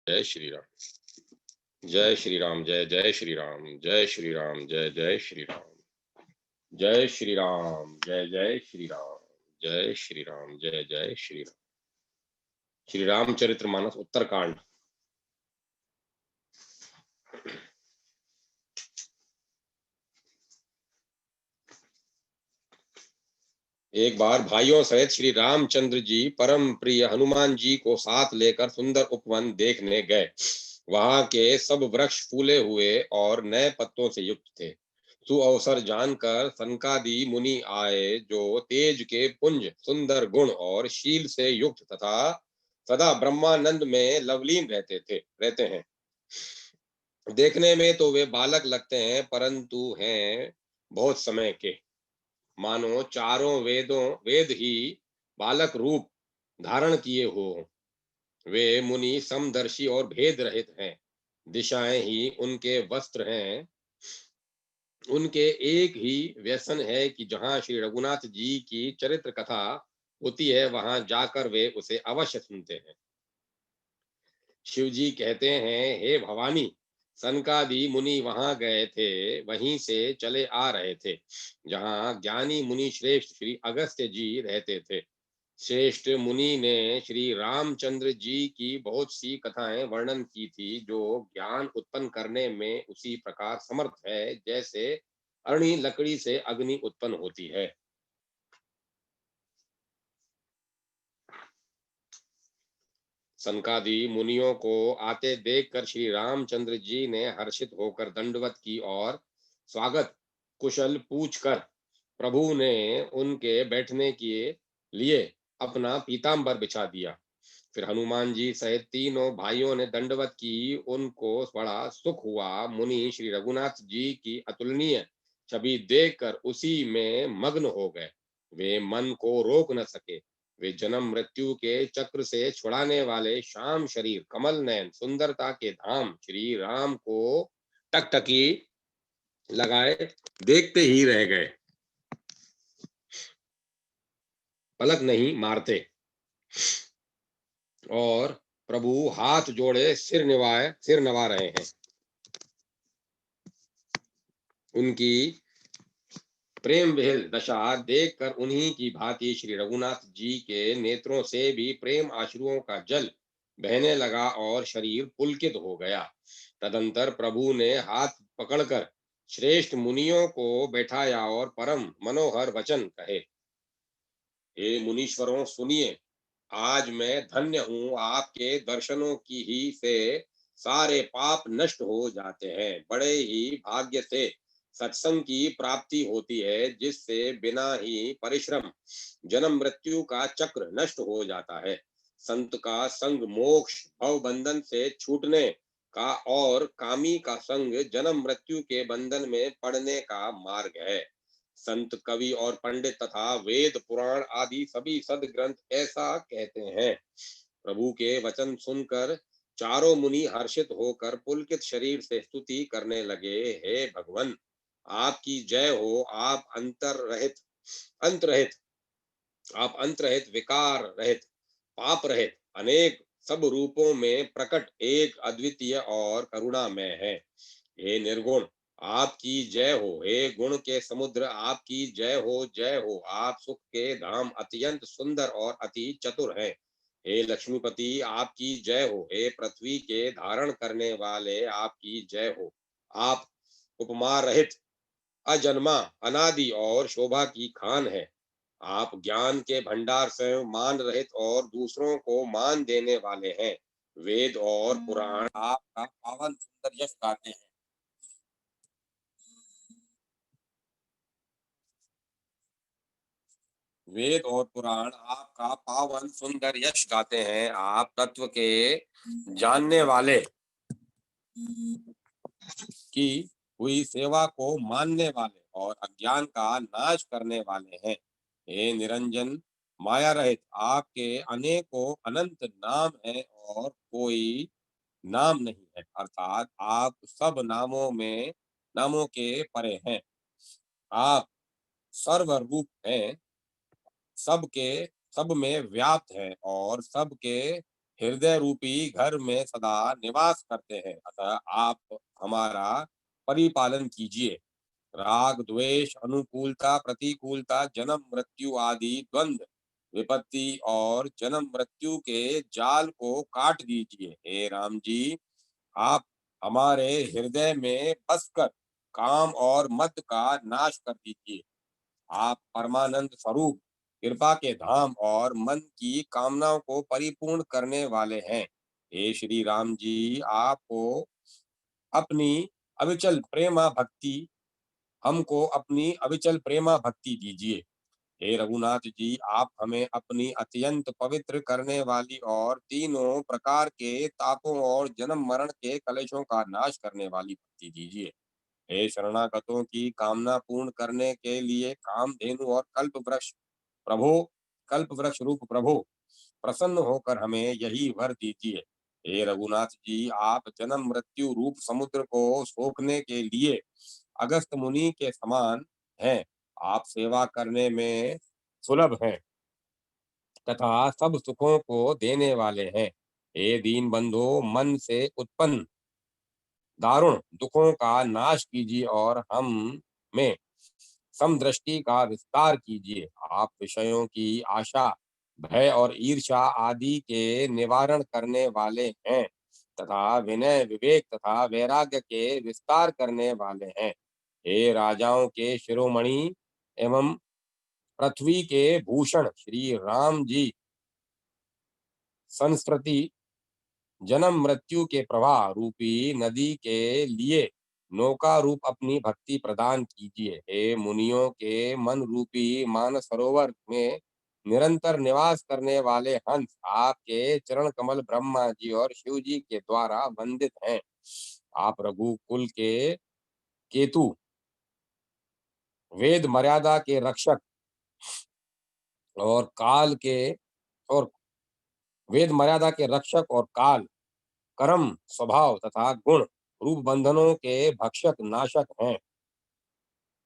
जय श्री राम। जय श्री राम। जय जय श्री राम। जय श्री राम। जय जय श्री राम। जय श्री राम। जय जय श्री राम। जय श्री राम। जय जय श्री राम। श्री रामचरितमानस उत्तरकांड। एक बार भाइयों सहित श्री रामचंद्र जी परम प्रिय हनुमान जी को साथ लेकर सुंदर उपवन देखने गए। वहां के सब वृक्ष फूले हुए और नए पत्तों से युक्त थे। सुअवसर जानकर सनकादि मुनि आए, जो तेज के पुंज, सुंदर गुण और शील से युक्त तथा सदा ब्रह्मानंद में लवलीन रहते हैं। देखने में तो वे बालक लगते हैं, परंतु हैं बहुत समय के, मानो चारों वेद ही बालक रूप धारण किए हो। वे मुनि समदर्शी और भेद रहित हैं। दिशाएं ही उनके वस्त्र हैं। उनके एक ही व्यसन है कि जहाँ श्री रघुनाथ जी की चरित्र कथा होती है, वहां जाकर वे उसे अवश्य सुनते हैं। शिव जी कहते हैं, हे भवानी, सनकादि मुनि वहां गए थे, वहीं से चले आ रहे थे, जहाँ ज्ञानी मुनि श्रेष्ठ श्री अगस्त्य जी रहते थे। श्रेष्ठ मुनि ने श्री रामचंद्र जी की बहुत सी कथाएं वर्णन की थी, जो ज्ञान उत्पन्न करने में उसी प्रकार समर्थ है, जैसे अरणी लकड़ी से अग्नि उत्पन्न होती है। सनकादि मुनियों को आते देखकर श्री रामचंद्र जी ने हर्षित होकर दंडवत की और स्वागत कुशल पूछकर प्रभु ने उनके बैठने के लिए अपना पीताम्बर बिछा दिया। फिर हनुमान जी सहित तीनों भाइयों ने दंडवत की। उनको बड़ा सुख हुआ। मुनि श्री रघुनाथ जी की अतुलनीय छवि देखकर उसी में मग्न हो गए। वे मन को रोक न सके। वे जन्म मृत्यु के चक्र से छुड़ाने वाले श्याम शरीर, कमल नयन, सुंदरता के धाम श्री राम को टकटकी लगाए देखते ही रह गए, पलक नहीं मारते। और प्रभु हाथ जोड़े सिर नवा रहे हैं। उनकी प्रेम विहल दशा देखकर उन्हीं की भांति श्री रघुनाथ जी के नेत्रों से भी प्रेम आश्रुओं का जल बहने लगा और शरीर पुलकित हो गया। तदंतर प्रभु ने हाथ पकड़कर श्रेष्ठ मुनियों को बैठाया और परम मनोहर वचन कहे, हे मुनीश्वरों, सुनिए। आज मैं धन्य हूँ। आपके दर्शनों की ही से सारे पाप नष्ट हो जाते हैं। बड़े ही भाग्य से सत्संग की प्राप्ति होती है, जिससे बिना ही परिश्रम जन्म मृत्यु का चक्र नष्ट हो जाता है। संत का संग मोक्ष भव बंधन से छूटने का और कामी का संग जन्म मृत्यु के बंधन में पड़ने का मार्ग है। संत, कवि और पंडित तथा वेद पुराण आदि सभी सदग्रंथ ऐसा कहते हैं। प्रभु के वचन सुनकर चारों मुनि हर्षित होकर पुलकित शरीर से स्तुति करने लगे, हे भगवान, आपकी जय हो। अंत रहित आप अंत रहित, विकार रहित, पाप रहित, अनेक सब रूपों में प्रकट, एक अद्वितीय और करुणामय है। हे निर्गुण, आपकी जय हो। हे गुण के समुद्र, आपकी जय हो, जय हो। आप सुख के धाम, अत्यंत सुंदर और अति चतुर हैं। हे लक्ष्मीपति, आपकी जय हो। हे पृथ्वी के धारण करने वाले, आपकी जय हो। आप उपमा रहित, अजन्मा, अनादि और शोभा की खान है। आप ज्ञान के भंडार से मान रहित और दूसरों को मान देने वाले हैं। वेद और पुराण आपका पावन सुंदर यश गाते हैं। वेद और पुराण आपका पावन सुंदर यश गाते हैं। आप तत्व के जानने वाले की हुई सेवा को मानने वाले और अज्ञान का नाश करने वाले हैं। हे निरंजन, माया रहित, आपके अनेकों अनंत नाम हैं और कोई नाम नहीं है, अर्थात आप सब नामों के परे हैं। आप सर्वरूप हैं, सबके सब में व्याप्त है और सबके हृदय रूपी घर में सदा निवास करते हैं। अतः आप हमारा परिपालन कीजिए। राग, द्वेष, अनुकूलता, प्रतिकूलता, जन्म मृत्यु आदि द्वंद्व, विपत्ति और जन्म मृत्यु के जाल को काट दीजिए। हे राम जी, आप हमारे हृदय में बसकर काम और मद का नाश कर दीजिए। आप परमानंद स्वरूप, कृपा के धाम और मन की कामनाओं को परिपूर्ण करने वाले हैं। हे श्री राम जी, आपको अपनी अविचल प्रेमा भक्ति हमको अपनी अविचल प्रेमा भक्ति दीजिए। हे रघुनाथ जी, आप हमें अपनी अत्यंत पवित्र करने वाली और तीनों प्रकार के तापों और जन्म मरण के कलेशों का नाश करने वाली भक्ति दीजिए। हे शरणागतों की कामना पूर्ण करने के लिए कामधेनु और कल्प वृक्ष रूप प्रभो, प्रसन्न होकर हमें यही वर दीजिए। हे रघुनाथ जी, आप जन्म मृत्यु रूप समुद्र को सोखने के लिए अगस्त मुनि के समान हैं। आप सेवा करने में सुलभ हैं तथा सब सुखों को देने वाले हैं। हे दीन बंधो, मन से उत्पन्न दारुण दुखों का नाश कीजिए और हम में समदृष्टि का विस्तार कीजिए। आप विषयों की आशा, भय और ईर्ष्या आदि के निवारण करने वाले हैं तथा विनय, विवेक तथा वैराग्य के विस्तार करने वाले हैं। हे राजाओं के शिरोमणि एवं पृथ्वी के भूषण श्री राम जी, संस्कृति जन्म मृत्यु के प्रवाह रूपी नदी के लिए नौका रूप अपनी भक्ति प्रदान कीजिए। हे मुनियों के मन रूपी मानस सरोवर में निरंतर निवास करने वाले हंस, आपके चरण कमल ब्रह्मा जी और शिव जी के द्वारा वंदित हैं। आप रघुकुल के केतु, वेद मर्यादा के रक्षक और काल के और वेद मर्यादा के रक्षक और काल, कर्म, स्वभाव तथा गुण रूप बंधनों के भक्षक नाशक हैं।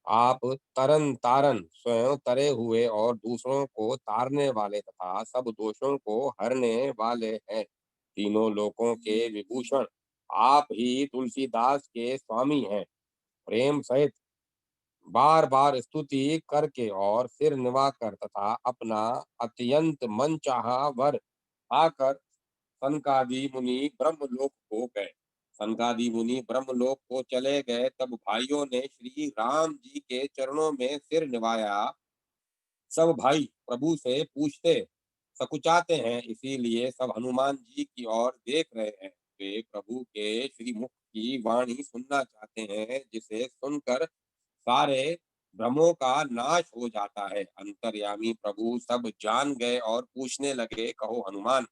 आप तरन तारन, स्वयं तरे हुए और दूसरों को तारने वाले तथा सब दोषों को हरने वाले हैं। तीनों लोकों के विभूषण आप ही तुलसीदास के स्वामी हैं। प्रेम सहित बार बार स्तुति करके और सिर निवाकर तथा अपना अत्यंत मनचाहा वर आकर सनकादि मुनि ब्रह्मलोक को गए। सनकादि मुनि ब्रह्मलोक को चले गए, तब भाइयों ने श्री राम जी के चरणों में सिर निवाया। सब भाई प्रभु से पूछते सकुचाते हैं, इसीलिए सब हनुमान जी की ओर देख रहे हैं। वे प्रभु के श्री मुख की वाणी सुनना चाहते हैं, जिसे सुनकर सारे भ्रमों का नाश हो जाता है। अंतर्यामी प्रभु सब जान गए और पूछने लगे, कहो हनुमान,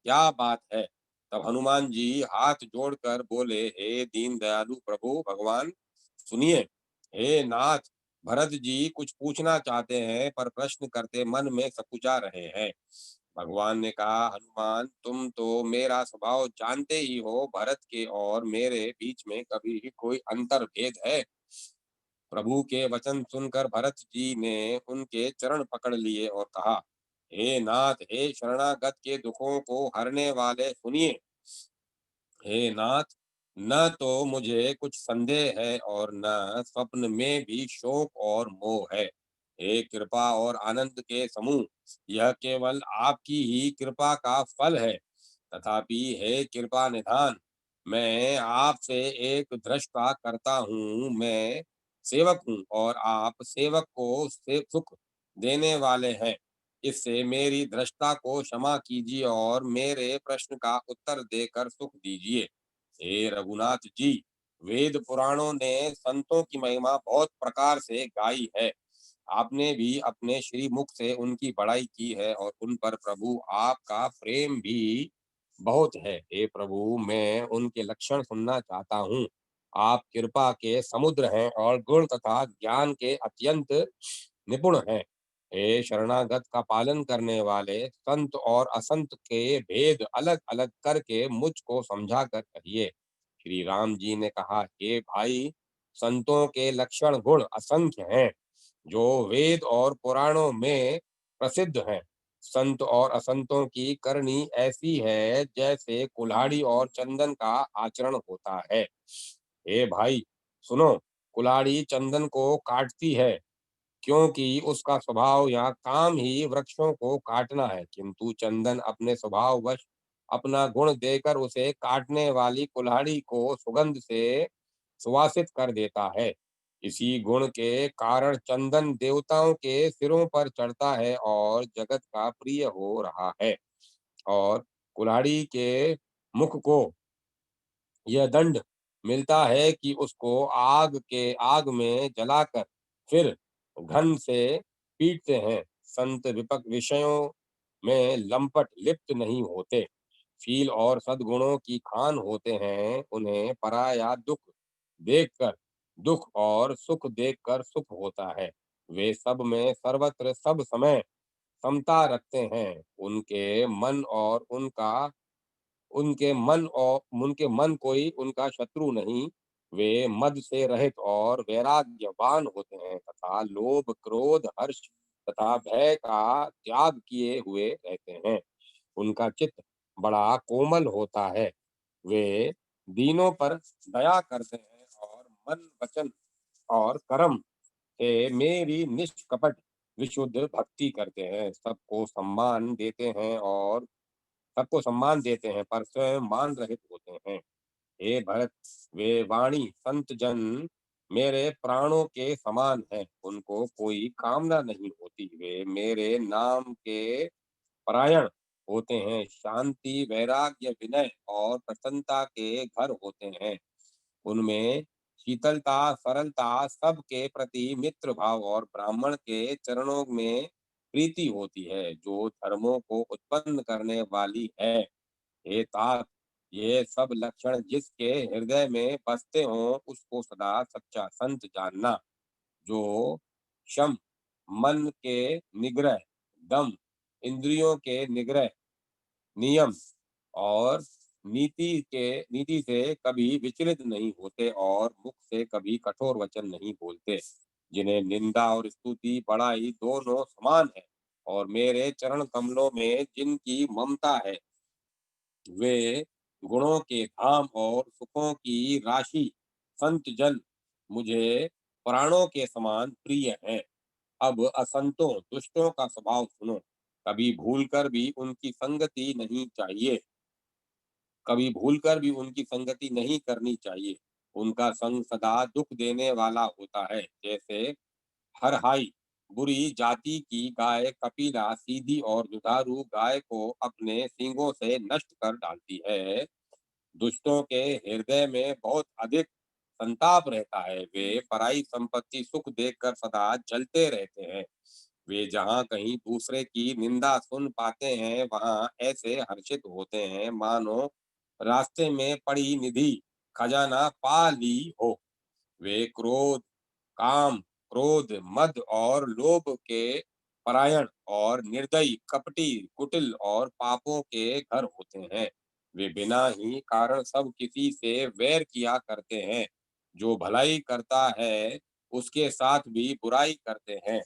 क्या बात है। तब हनुमान जी हाथ जोड़कर बोले, हे दीन दयालु प्रभु भगवान, सुनिए। हे नाथ, भरत जी कुछ पूछना चाहते हैं पर प्रश्न करते मन में सकुचा रहे हैं। भगवान ने कहा, हनुमान, तुम तो मेरा स्वभाव जानते ही हो। भरत के और मेरे बीच में कभी ही कोई अंतर भेद है। प्रभु के वचन सुनकर भरत जी ने उनके चरण पकड़ लिए और कहा, हे नाथ, हे शरणागत के दुखों को हरने वाले, सुनिए। हे नाथ, न तो मुझे कुछ संदेह है और न स्वप्न में भी शोक और मोह है। हे कृपा और आनंद के समूह, यह केवल आपकी ही कृपा का फल है। तथापि हे कृपा निधान, मैं आपसे एक दृष्टा करता हूँ। मैं सेवक हूँ और आप सेवक को से सुख देने वाले हैं। इससे मेरी दृष्टा को क्षमा कीजिए और मेरे प्रश्न का उत्तर देकर सुख दीजिए। हे रघुनाथ जी, वेद पुराणों ने संतों की महिमा बहुत प्रकार से गाई है। आपने भी अपने श्री मुख से उनकी बड़ाई की है और उन पर प्रभु आपका प्रेम भी बहुत है। हे प्रभु, मैं उनके लक्षण सुनना चाहता हूँ। आप कृपा के समुद्र हैं और गुण तथा ज्ञान के अत्यंत निपुण हैं। हे शरणागत का पालन करने वाले, संत और असंत के भेद अलग अलग करके मुझको समझा कर कहिए। श्री राम जी ने कहा, हे भाई, संतों के लक्षण गुण असंख्य हैं, जो वेद और पुराणों में प्रसिद्ध हैं। संत और असंतों की करनी ऐसी है जैसे कुल्हाड़ी और चंदन का आचरण होता है। हे भाई, सुनो, कुल्हाड़ी चंदन को काटती है क्योंकि उसका स्वभाव या काम ही वृक्षों को काटना है, किंतु चंदन अपने स्वभाववश अपना गुण देकर उसे काटने वाली कुल्हाड़ी को सुगंध से सुवासित कर देता है। इसी गुण के कारण चंदन देवताओं के सिरों पर चढ़ता है और जगत का प्रिय हो रहा है। और कुल्हाड़ी के मुख को यह दंड मिलता है कि उसको आग में जलाकर फिर घन से पीटते हैं। संत विपक विषयों में लंपट लिप्त नहीं होते, शील और सद्गुणों की खान होते हैं। उन्हें पराया देखकर दुख और सुख देखकर सुख होता है। वे सब में सर्वत्र सब समय समता रखते हैं। उनके मन और उनका उनके मन कोई उनका शत्रु नहीं। वे मद से रहित और वैराग्यवान होते हैं तथा लोभ, क्रोध, हर्ष तथा भय का त्याग किए हुए रहते हैं। उनका चित्त बड़ा कोमल होता है। वे दीनों पर दया करते हैं और मन, वचन और कर्म से मेरी निष्कपट विशुद्ध भक्ति करते हैं। सबको सम्मान देते हैं पर स्वयं मान रहित होते हैं। हे भरत, वे वाणी संत जन मेरे प्राणों के समान है, उनको कोई कामना नहीं होती। वे मेरे नाम के परायण होते हैं, शांति, वैराग्य, विनय और प्रसन्नता के घर होते हैं। उनमें शीतलता, सरलता, सबके प्रति मित्र भाव और ब्राह्मण के चरणों में प्रीति होती है, जो धर्मों को उत्पन्न करने वाली है। हे तात, ये सब लक्षण जिसके हृदय में बसते हों उसको सदा सच्चा संत जानना। जो शम, मन के निग्रह, दम, इंद्रियों के निग्रह, नियम और नीति से कभी विचलित नहीं होते और मुख से कभी कठोर वचन नहीं बोलते, जिन्हें निंदा और स्तुति बड़ाई दोनों समान है और मेरे चरण कमलों में जिनकी ममता है, वे गुणों के धाम और सुखों की राशि संत जन मुझे प्राणों के समान प्रिय हैं। अब असंतों, दुष्टों का स्वभाव सुनो। कभी भूलकर भी उनकी संगति नहीं चाहिए, कभी भूलकर भी उनकी संगति नहीं करनी चाहिए। उनका संग सदा दुख देने वाला होता है। जैसे हरहाई बुरी जाति की गाय कपिला सीधी और दुधारू गाय को अपने सींगों से नष्ट कर डालती है, दुष्टों के हृदय में बहुत अधिक संताप रहता है। वे पराई संपत्ति सुख देखकर सदा जलते रहते हैं। वे जहाँ कहीं दूसरे की निंदा सुन पाते हैं वहां ऐसे हर्षित होते हैं मानो रास्ते में पड़ी निधि खजाना पा ली हो। वे काम, क्रोध, मद और लोभ के परायण और निर्दयी, कपटी, कुटिल और पापों के घर होते हैं। वे बिना ही कारण सब किसी से वैर किया करते हैं। जो भलाई करता है उसके साथ भी बुराई करते हैं।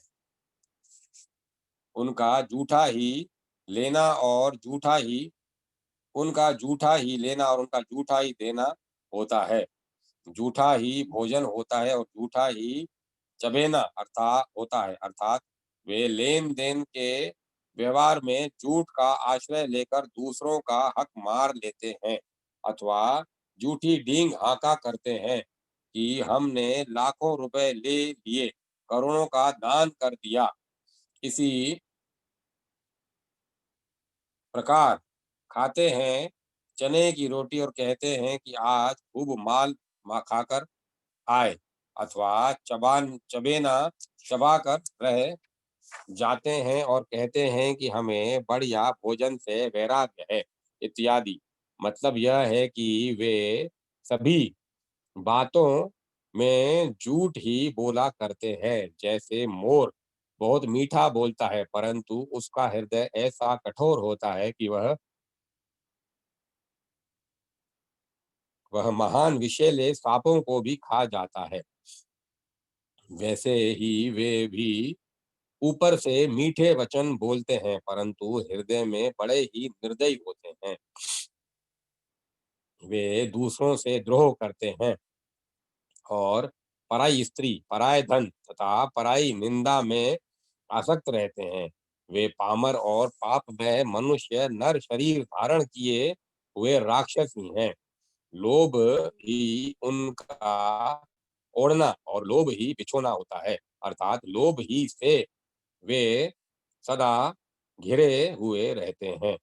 उनका झूठा ही लेना और झूठा ही उनका झूठा ही लेना और उनका झूठा ही देना होता है। झूठा ही भोजन होता है और झूठा ही चबेना अर्थात वे लेन देन के व्यवहार में झूठ का आश्रय लेकर दूसरों का हक मार लेते हैं अथवा झूठी डींग हाका करते हैं कि हमने लाखों रुपए ले लिए, करोड़ों का दान कर दिया। इसी प्रकार खाते हैं चने की रोटी और कहते हैं कि आज खूब खाकर आए, अथवा चबेना चबाकर रह जाते हैं और कहते हैं कि हमें बढ़िया भोजन से वैराग्य है इत्यादि। मतलब यह है कि वे सभी बातों में झूठ ही बोला करते हैं। जैसे मोर बहुत मीठा बोलता है परंतु उसका हृदय ऐसा कठोर होता है कि वह महान विषैले सांपों को भी खा जाता है। वैसे ही वे भी ऊपर से मीठे वचन बोलते हैं, परंतु हृदय में बड़े ही निर्दयी होते हैं। वे दूसरों से द्रोह करते हैं और पराई स्त्री, पराये धन तथा पराई निंदा में आसक्त रहते हैं। वे पामर और पापमय मनुष्य नर शरीर धारण किए हुए राक्षस ही हैं। लोभ ही उनका ओढ़ना और लोभ ही बिछोना होता है, अर्थात लोभ ही से वे सदा घिरे हुए रहते हैं।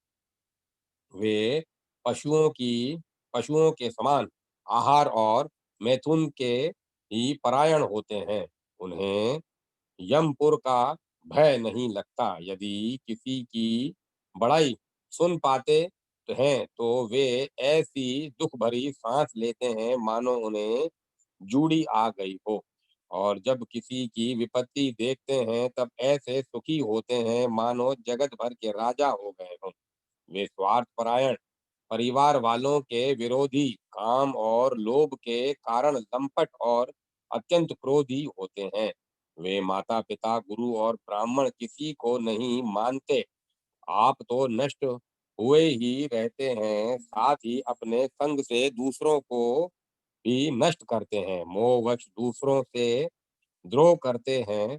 वे पशुओं की पशुओं के समान आहार और मैथुन के ही परायण होते हैं। उन्हें यमपुर का भय नहीं लगता। यदि किसी की बड़ाई सुन पाते तो हैं तो वे ऐसी दुख भरी सांस लेते हैं मानो उन्हें जूड़ी आ गई हो, और जब किसी की विपत्ति देखते हैं तब ऐसे सुखी होते हैं मानो जगत भर के राजा हो गए हों। वे स्वार्थ परायण, परिवार वालों के विरोधी, काम और लोभ के कारण लंपट और अत्यंत क्रोधी होते हैं। वे माता पिता, गुरु और ब्राह्मण किसी को नहीं मानते। आप तो नष्ट हुए ही रहते हैं, साथ ही अपने संग से दूसरों को भी नष्ट करते हैं। मोहवश दूसरों से द्रोह करते हैं।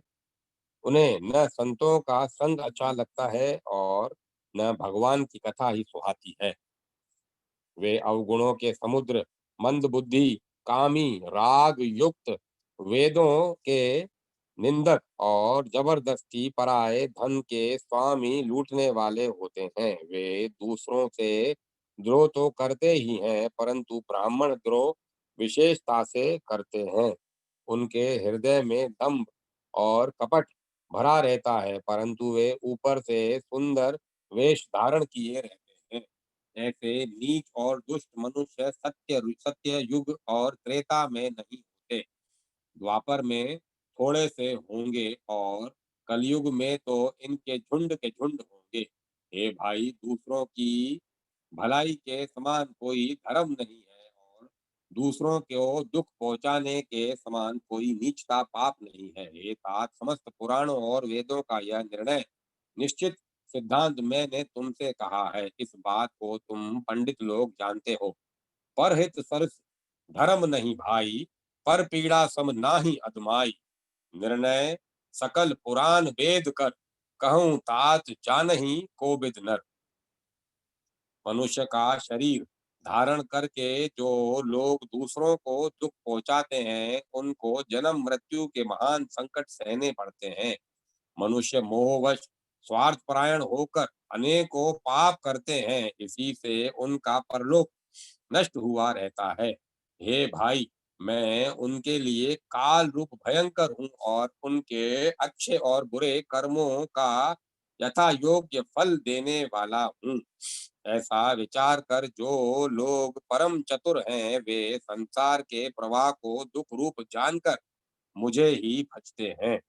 उन्हें न संतों का संग अच्छा लगता है और न भगवान की कथा ही सुहाती है। वे अवगुणों के समुद्र, मंदबुद्धि, कामी, राग युक्त, वेदों के निंदक और जबरदस्ती पराये धन के स्वामी लूटने वाले होते हैं। वे दूसरों से द्रोह तो करते ही हैं, परंतु ब्राह्मण द्रोह विशेषता से करते हैं। उनके हृदय में दंभ और कपट भरा रहता है, परंतु वे ऊपर से सुंदर वेश धारण किए रहते हैं। ऐसे नीच और दुष्ट मनुष्य सत्य युग और त्रेता में नहीं होते। द्वापर में थोड़े से होंगे और कलयुग में तो इनके झुंड के झुंड होंगे। हे भाई, दूसरों की भलाई के समान कोई धर्म नहीं है और दूसरों को दुख पहुंचाने के समान कोई नीचता पाप नहीं है। हे तात, समस्त पुराणों और वेदों का यह निर्णय निश्चित सिद्धांत मैंने तुमसे कहा है। इस बात को तुम पंडित लोग जानते हो। परहित सरस धर्म नहीं भाई, पर पीड़ा सम नाहि अदमाई। निर्णय सकल पुराण वेद कर, कहूँ तात जानहि कोविद नर। मनुष्य का शरीर धारण करके जो लोग दूसरों को दुख पहुंचाते हैं, उनको जन्म मृत्यु के महान संकट सहने पड़ते हैं। मनुष्य मोहवश स्वार्थपरायण होकर अनेकों पाप करते हैं, इसी से उनका परलोक नष्ट हुआ रहता है। हे भाई, मैं उनके लिए काल रूप भयंकर हूँ और उनके अच्छे और बुरे कर्मों का यथा योग्य फल देने वाला हूँ। ऐसा विचार कर जो लोग परम चतुर हैं, वे संसार के प्रवाह को दुख रूप जानकर मुझे ही भजते हैं।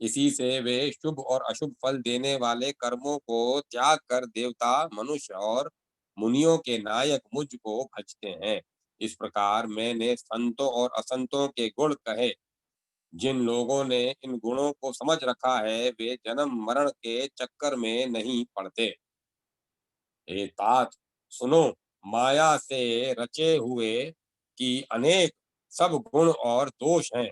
इसी से वे शुभ और अशुभ फल देने वाले कर्मों को त्याग कर देवता, मनुष्य और मुनियों के नायक मुझ को भजते हैं। इस प्रकार मैंने संतों और असंतों के गुण कहे। जिन लोगों ने इन गुणों को समझ रखा है, वे जन्म मरण के चक्कर में नहीं पड़ते। हे तात, सुनो, माया से रचे हुए कि अनेक सब गुण और दोष हैं।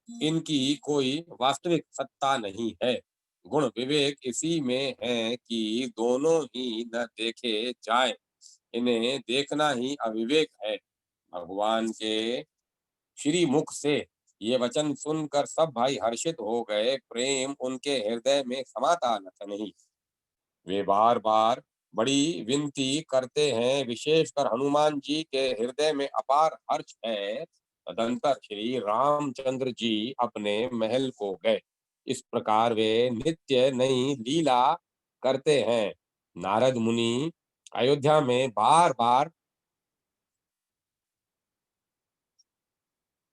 इनकी कोई वास्तविक सत्ता नहीं है। गुण विवेक इसी में है कि दोनों ही न देखे जाए, इन्हें देखना ही अविवेक है। भगवान के श्री मुख से ये वचन सुनकर सब भाई हर्षित हो गए। प्रेम उनके हृदय में समाता न नहीं। वे बार बार बड़ी विनती करते हैं। विशेषकर हनुमान जी के हृदय में अपार हर्ष है। तदंतर श्री रामचंद्र जी अपने महल को गए। इस प्रकार वे नित्य नई लीला करते हैं। नारद मुनि अयोध्या में बार बार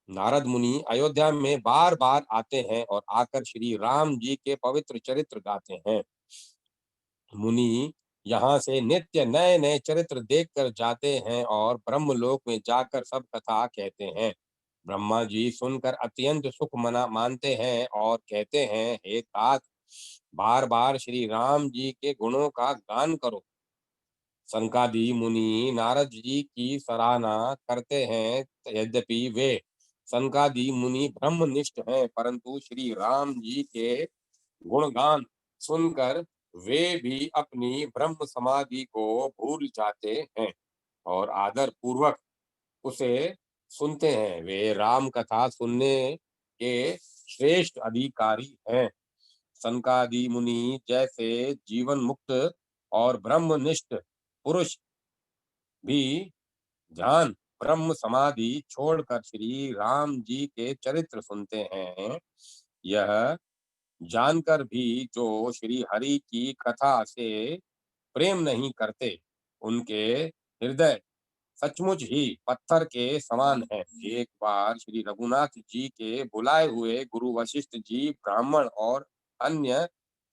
नारद मुनि अयोध्या में बार बार आते हैं और आकर श्री राम जी के पवित्र चरित्र गाते हैं। मुनि यहाँ से नित्य नए नए चरित्र देखकर जाते हैं और ब्रह्मलोक में जाकर सब कथा कहते हैं। ब्रह्मा जी सुनकर अत्यंत सुख मना मानते हैं और कहते हैं, हे तात, बार बार श्री राम जी के गुणों का गान करो। सनकादि मुनि नारद जी की सराहना करते हैं। यद्यपि वे सनकादि मुनि ब्रह्मनिष्ठ हैं, परंतु श्री राम जी के गुणगान सुनकर वे भी अपनी ब्रह्म समाधि को भूल जाते हैं और आदर पूर्वक उसे सुनते हैं। वे राम कथा सुनने के श्रेष्ठ अधिकारी हैं। सनकादि मुनि जैसे जीवन मुक्त और ब्रह्मनिष्ठ पुरुष भी ध्यान ब्रह्म समाधि छोड़कर श्री राम जी के चरित्र सुनते हैं। यह जानकर भी जो श्री हरि की कथा से प्रेम नहीं करते, उनके हृदय सचमुच ही पत्थर के समान है। एक बार श्री रघुनाथ जी के बुलाए हुए गुरु वशिष्ठ जी ब्राह्मण और अन्य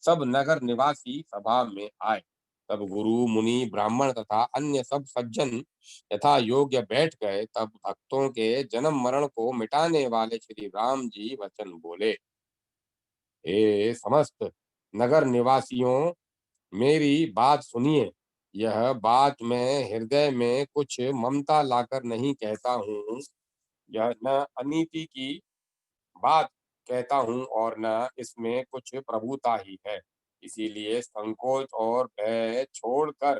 सब नगर निवासी सभा में आए। तब गुरु मुनि ब्राह्मण तथा अन्य सब सज्जन यथा योग्य बैठ गए। तब भक्तों के जन्म मरण को मिटाने वाले श्री राम जी वचन बोले। हे समस्त नगर निवासियों, मेरी बात सुनिए। यह बात मैं हृदय में कुछ ममता लाकर नहीं कहता हूँ। यह न अनीति की बात कहता हूँ और न इसमें कुछ प्रभुता ही है। इसीलिए संकोच और भय छोड़कर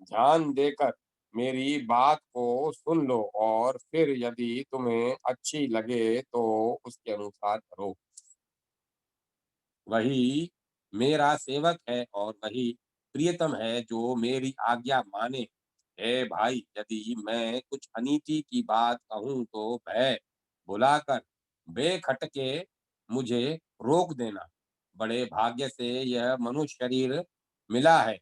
ध्यान देकर मेरी बात को सुन लो और फिर यदि तुम्हें अच्छी लगे तो उसके अनुसार करो। वही मेरा सेवक है और वही प्रियतम है जो मेरी आज्ञा माने। हे भाई, यदि मैं कुछ अनीति की बात कहूँ तो भय बुलाकर बेखटके मुझे रोक देना। बड़े भाग्य से यह मनुष्य शरीर मिला है।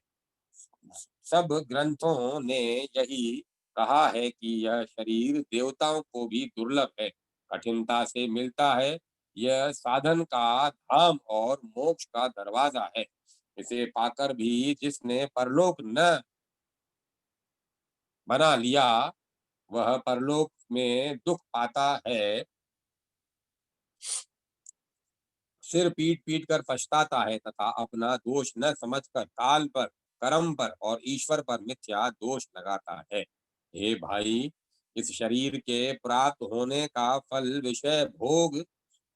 सब ग्रंथों ने यही कहा है कि यह शरीर देवताओं को भी दुर्लभ है, कठिनता से मिलता है। यह साधन का धाम और मोक्ष का दरवाजा है। इसे पाकर भी जिसने परलोक न बना लिया, वह परलोक में दुख पाता है। सिर पीट पीट कर पछताता है तथा अपना दोष न समझकर काल पर, कर्म पर और ईश्वर पर मिथ्या दोष लगाता है। हे भाई, इस शरीर के प्राप्त होने का फल विषय भोग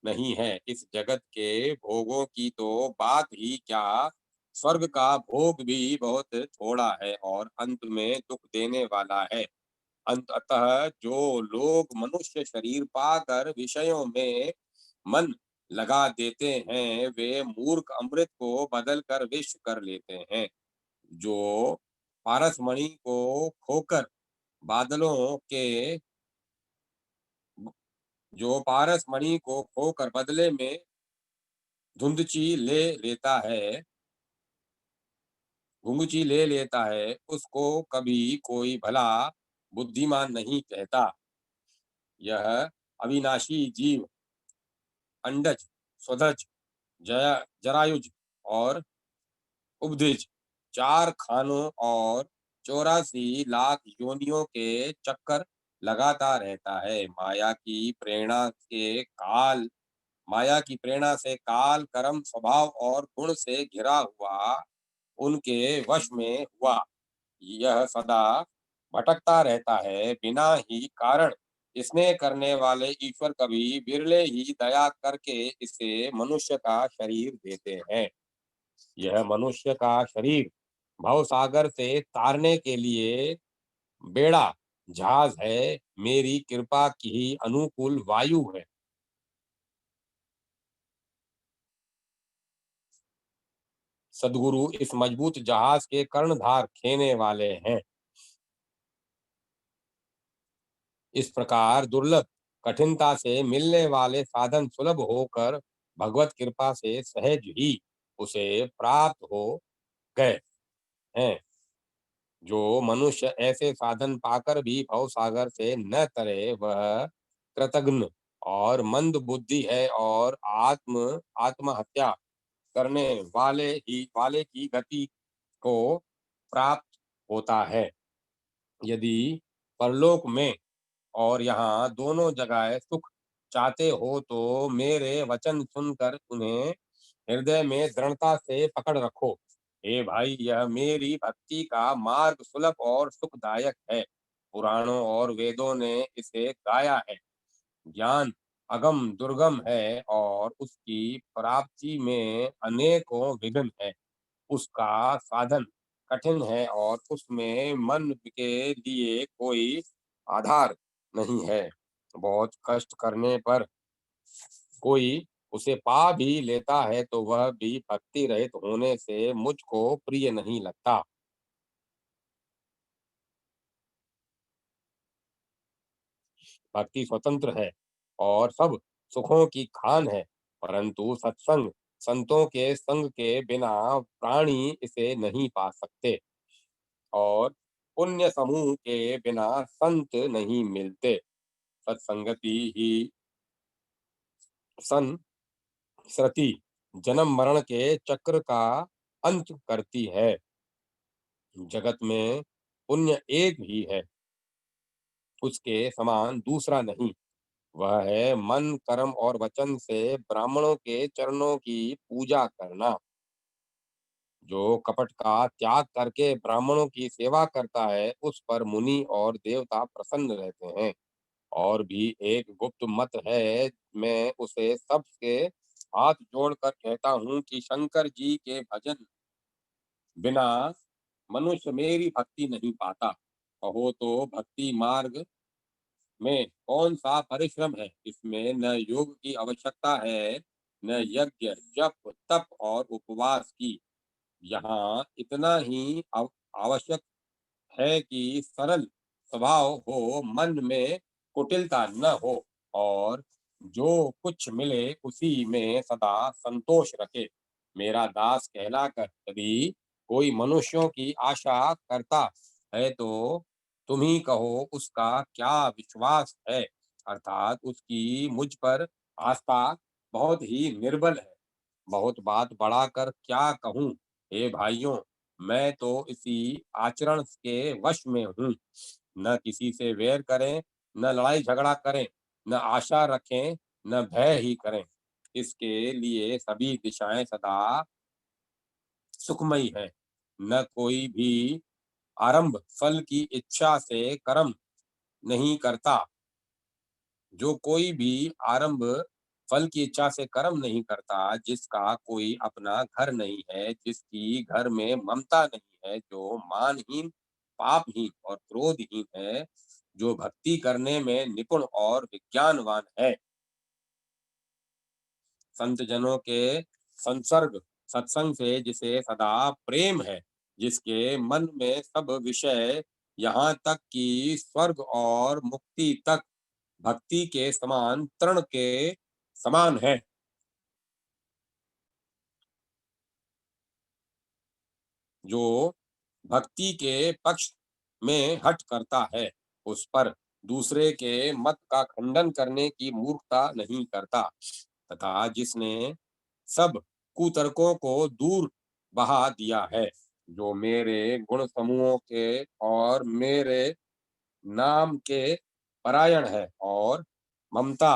नहीं है। इस जगत के भोगों की तो बात ही क्या, स्वर्ग का भोग भी बहुत थोड़ा है और अंत में दुख देने वाला है। अतः जो लोग मनुष्य शरीर पाकर विषयों में मन लगा देते हैं, वे मूर्ख अमृत को बदल कर विष कर लेते हैं। जो पारसमणि को खोकर बादलों के जो पारसमणि को खोकर बदले में धुंधची ले लेता है घुंघची ले लेता है, उसको कभी कोई भला बुद्धिमान नहीं कहता। यह अविनाशी जीव अंडज, स्वधज, जरायुज और उपद्विज, चार खानों और 84 लाख योनियों के चक्कर लगाता रहता है। माया की प्रेरणा से काल, कर्म, स्वभाव और गुण से घिरा हुआ उनके वश में हुआ यह सदा भटकता रहता है। बिना ही कारण स्नेह करने वाले ईश्वर कभी बिरले ही दया करके इसे मनुष्य का शरीर देते हैं। यह मनुष्य का शरीर भव सागर से तारने के लिए बेड़ा जहाज है, मेरी कृपा की ही अनुकूल वायु है। सदगुरु इस मजबूत जहाज के कर्णधार खेने वाले हैं। इस प्रकार दुर्लभ, कठिनता से मिलने वाले साधन सुलभ होकर भगवत कृपा से सहज ही उसे प्राप्त हो गए हैं। जो मनुष्य ऐसे साधन पाकर भी भव सागर से न तरे, वह कृतघ्न और मंद बुद्धि है और आत्महत्या करने वाले की गति को प्राप्त होता है। यदि परलोक में और यहाँ दोनों जगह सुख चाहते हो तो मेरे वचन सुनकर उन्हें हृदय में दृढ़ता से पकड़ रखो। हे भाई, यह मेरी भक्ति का मार्ग सुलभ और सुखदायक है। पुराणों और वेदों ने इसे गाया है। ज्ञान अगम दुर्गम है और उसकी प्राप्ति में अनेकों विघ्न है। उसका साधन कठिन है और उसमें मन के लिए कोई आधार नहीं है। बहुत कष्ट करने पर कोई उसे पा भी लेता है तो वह भी भक्ति रहित होने से मुझको प्रिय नहीं लगता। भक्ति स्वतंत्र है और सब सुखों की खान है, परंतु सत्संग संतों के संग के बिना प्राणी इसे नहीं पा सकते और पुण्य समूह के बिना संत नहीं मिलते। सत्संगति ही संस्कृति जन्म मरण के चक्र का अंत करती है। जगत में पुण्य एक ही है, उसके समान दूसरा नहीं। वह है मन कर्म और वचन से ब्राह्मणों के चरणों की पूजा करना। जो कपट का त्याग करके ब्राह्मणों की सेवा करता है उस पर मुनि और देवता प्रसन्न रहते हैं। और भी एक गुप्त मत है, मैं उसे सबके हाथ जोड़कर कहता हूँ कि शंकर जी के भजन बिना मनुष्य मेरी भक्ति नहीं पाता। कहो तो भक्ति मार्ग में कौन सा परिश्रम है? इसमें न योग की आवश्यकता है, न यज्ञ जप तप और उपवास की। यहाँ इतना ही आवश्यक है कि सरल स्वभाव हो, मन में कुटिलता न हो और जो कुछ मिले उसी में सदा संतोष रखे। मेरा दास कहलाकर यदि कोई मनुष्यों की आशा करता है तो तुम ही कहो उसका क्या विश्वास है, अर्थात उसकी मुझ पर आस्था बहुत ही निर्बल है। बहुत बात बढ़ाकर क्या कहूँ? हे भाइयों, मैं तो इसी आचरण के वश में हूँ। न किसी से वैर करें, न लड़ाई झगड़ा करें, न आशा रखें, न भय ही करें। इसके लिए सभी दिशाएं सदा सुखमयी है। न कोई भी आरंभ फल की इच्छा से कर्म नहीं करता। जो कोई भी आरंभ फल की इच्छा से कर्म नहीं करता, जिसका कोई अपना घर नहीं है, जिसकी घर में ममता नहीं है, जो मानहीन पापहीन और क्रोधहीन है, जो भक्ति करने में निपुण और विज्ञानवान है, संत जनों के संसर्ग सत्संग से जिसे सदा प्रेम है, जिसके मन में सब विषय यहाँ तक कि स्वर्ग और मुक्ति तक भक्ति के समान तृण के समान है, जो भक्ति के पक्ष में हट करता है, उस पर दूसरे के मत का खंडन करने की मूर्खता नहीं करता, तथा जिसने सब कुतर्कों को दूर बहा दिया है, जो मेरे गुण समूहों के और मेरे नाम के परायण है और ममता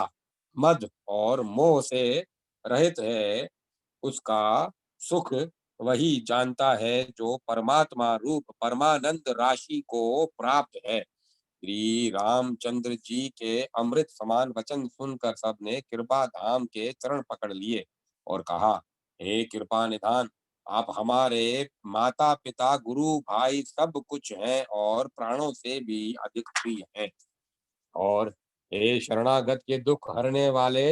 मद और मोह से रहित है, उसका सुख वही जानता है जो परमात्मा रूप परमानंद राशि को प्राप्त है। श्री रामचंद्र जी के अमृत समान वचन सुनकर सबने कृपा धाम के चरण पकड़ लिए और कहा, हे कृपा निधान, आप हमारे माता पिता गुरु भाई सब कुछ हैं और प्राणों से भी अधिक प्रिय हैं। और हे शरणागत के दुख हरने वाले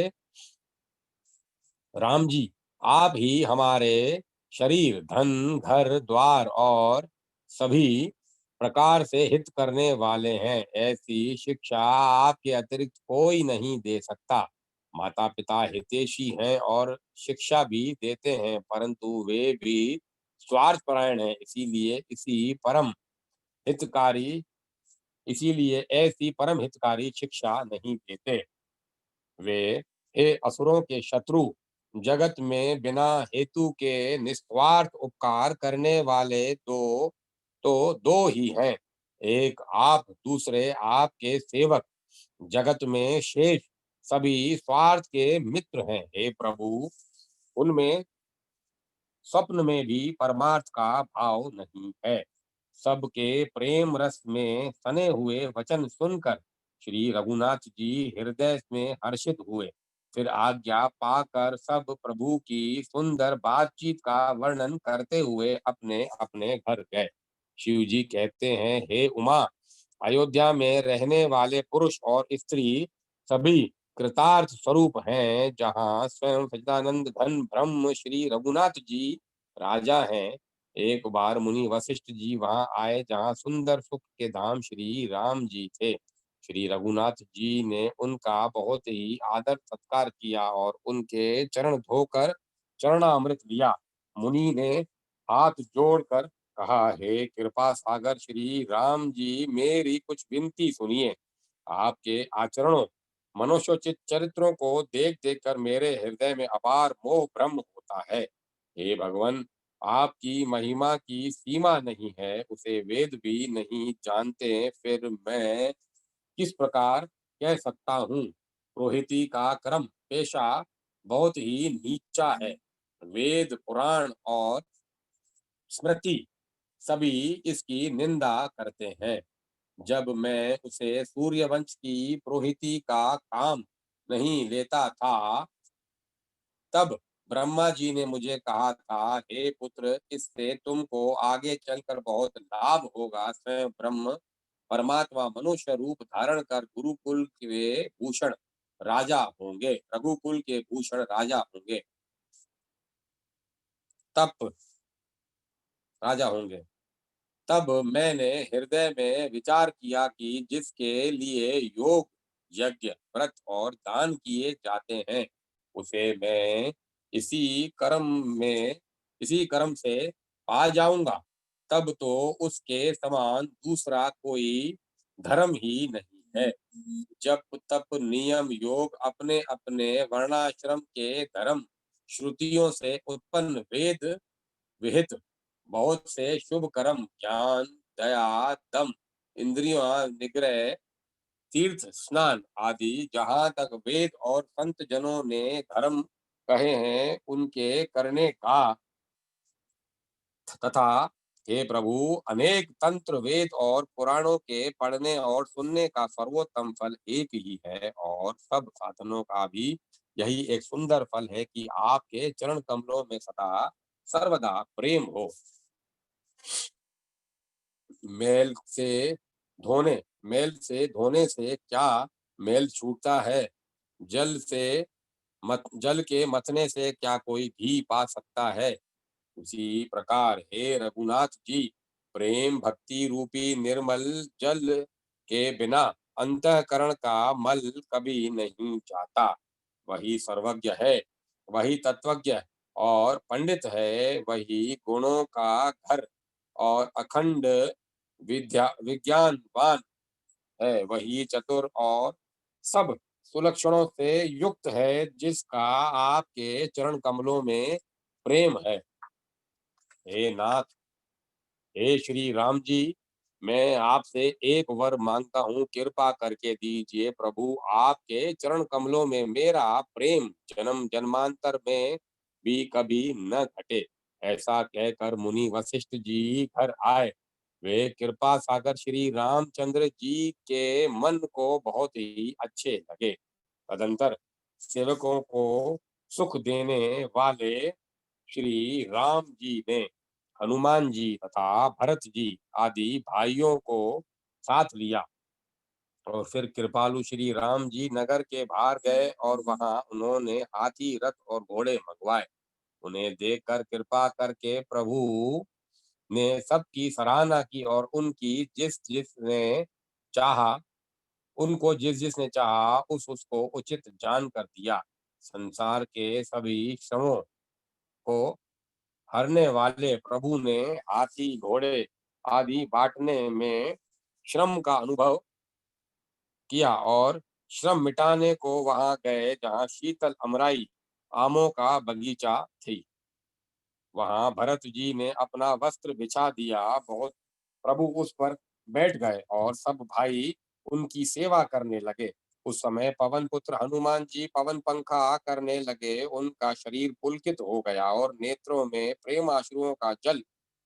राम जी, आप ही हमारे शरीर धन घर द्वार और सभी प्रकार से हित करने वाले हैं। ऐसी शिक्षा आपके अतिरिक्त कोई नहीं दे सकता। माता पिता हितैषी हैं और शिक्षा भी देते हैं, परंतु वे भी स्वार्थपरायण हैं। हितकारी इसीलिए ऐसी परम हितकारी शिक्षा नहीं देते। वे हे असुरों के शत्रु, जगत में बिना हेतु के निस्वार्थ उपकार करने वाले दो ही हैं। एक आप, दूसरे आपके सेवक। जगत में शेष सभी स्वार्थ के मित्र हैं। हे प्रभु, उनमें स्वप्न में भी परमार्थ का भाव नहीं है। सबके प्रेम रस में सने हुए वचन सुनकर श्री रघुनाथ जी हृदय में हर्षित हुए। फिर आज्ञा पाकर सब प्रभु की सुंदर बातचीत का वर्णन करते हुए अपने अपने घर गए। शिव जी कहते हैं, हे उमा, अयोध्या में रहने वाले पुरुष और स्त्री सभी कृतार्थ स्वरूप हैं। जहाँ स्वयं सच्चिदानंद घन ब्रह्म श्री रघुनाथ जी राजा हैं। एक बार मुनि वशिष्ठ जी वहां आए, जहाँ सुंदर सुख के धाम श्री राम जी थे। श्री रघुनाथ जी ने उनका बहुत ही आदर सत्कार किया और उनके चरण धोकर चरणामृत लिया। मुनि ने हाथ जोड़कर कहा, हे कृपा सागर श्री राम जी, मेरी कुछ विनती सुनिए। आपके आचरणों, मनुष्योचित चरित्रों को देख देख कर मेरे हृदय में अपार मोह भ्रम होता है। हे भगवान, आपकी महिमा की सीमा नहीं है, उसे वेद भी नहीं जानते, फिर मैं किस प्रकार कह सकता हूँ। पुरोहिती का कर्म पेशा बहुत ही नीचा है। वेद पुराण और स्मृति सभी इसकी निंदा करते हैं। जब मैं उसे सूर्यवंश की पुरोहिती का काम नहीं लेता था, तब ब्रह्मा जी ने मुझे कहा था, हे पुत्र, इससे तुमको आगे चलकर बहुत लाभ होगा। स्वयं ब्रह्म परमात्मा मनुष्य रूप धारण कर गुरुकुल के भूषण राजा होंगे, रघुकुल के भूषण राजा होंगे, तब राजा होंगे। तब मैंने हृदय में विचार किया कि जिसके लिए योग, यज्ञ, व्रत और दान किए जाते हैं, उसे मैं इसी कर्म में इसी कर्म से पा जाऊंगा। तब तो उसके समान दूसरा कोई धर्म ही नहीं है। जप तप नियम योग अपने अपने वर्णाश्रम के धर्म श्रुतियों से उत्पन्न वेद विहित बहुत से शुभ कर्म, ज्ञान, दया, दम, इंद्रियों निग्रह, तीर्थ स्नान आदि जहाँ तक वेद और संत जनों ने धर्म कहे हैं, उनके करने का तथा हे प्रभु, अनेक तंत्र वेद और पुराणों के पढ़ने और सुनने का सर्वोत्तम फल एक ही है, और सब साधनों का भी यही एक सुंदर फल है कि आपके चरण कमलों में सदा सर्वदा प्रेम हो। मैल से धोने मैल से धोने से क्या मैल छूटता है? जल से जल के मथने से क्या कोई घी पा सकता है? उसी प्रकार हे रघुनाथ जी, प्रेम भक्ति रूपी निर्मल जल के बिना अंतःकरण का मल कभी नहीं जाता। वही सर्वज्ञ है, वही तत्वज्ञ और पंडित है, वही गुणों का घर और अखंड विज्ञानवान है, वही चतुर और सब सुलक्षणों से युक्त है, जिसका आपके चरण कमलों में प्रेम है। हे नाथ, हे श्री राम जी, मैं आपसे एक वर मांगता हूँ, कृपा करके दीजिए प्रभु। आपके चरण कमलों में मेरा प्रेम जन्म जन्मांतर में भी कभी न घटे। ऐसा कहकर मुनि वशिष्ठ जी घर आए। वे कृपा सागर श्री रामचंद्र जी के मन को बहुत ही अच्छे लगे। तदंतर सेवकों को सुख देने वाले श्री राम जी ने हनुमान जी तथा भरत जी आदि भाइयों को साथ लिया, और फिर कृपालु श्री राम जी नगर के बाहर गए और वहां उन्होंने हाथी, रथ और घोड़े मंगवाए। उन्हें देखकर कृपा करके प्रभु ने सबकी सराहना की और चाहा उनको जिस जिसने चाहा उसको उचित जान कर दिया। संसार के सभी श्रमों को हरने वाले प्रभु ने हाथी घोड़े आदि बांटने में श्रम का अनुभव किया और श्रम मिटाने को वहां गए, जहां शीतल अमराई आमों का बगीचा थी। वहां भरत जी ने अपना वस्त्र बिछा दिया, बहुत प्रभु उस पर बैठ गए और सब भाई उनकी सेवा करने लगे। उस समय पवन पुत्र हनुमान जी पवन पंखा करने लगे। उनका शरीर पुलकित हो गया और नेत्रों में प्रेम आश्रुओं का जल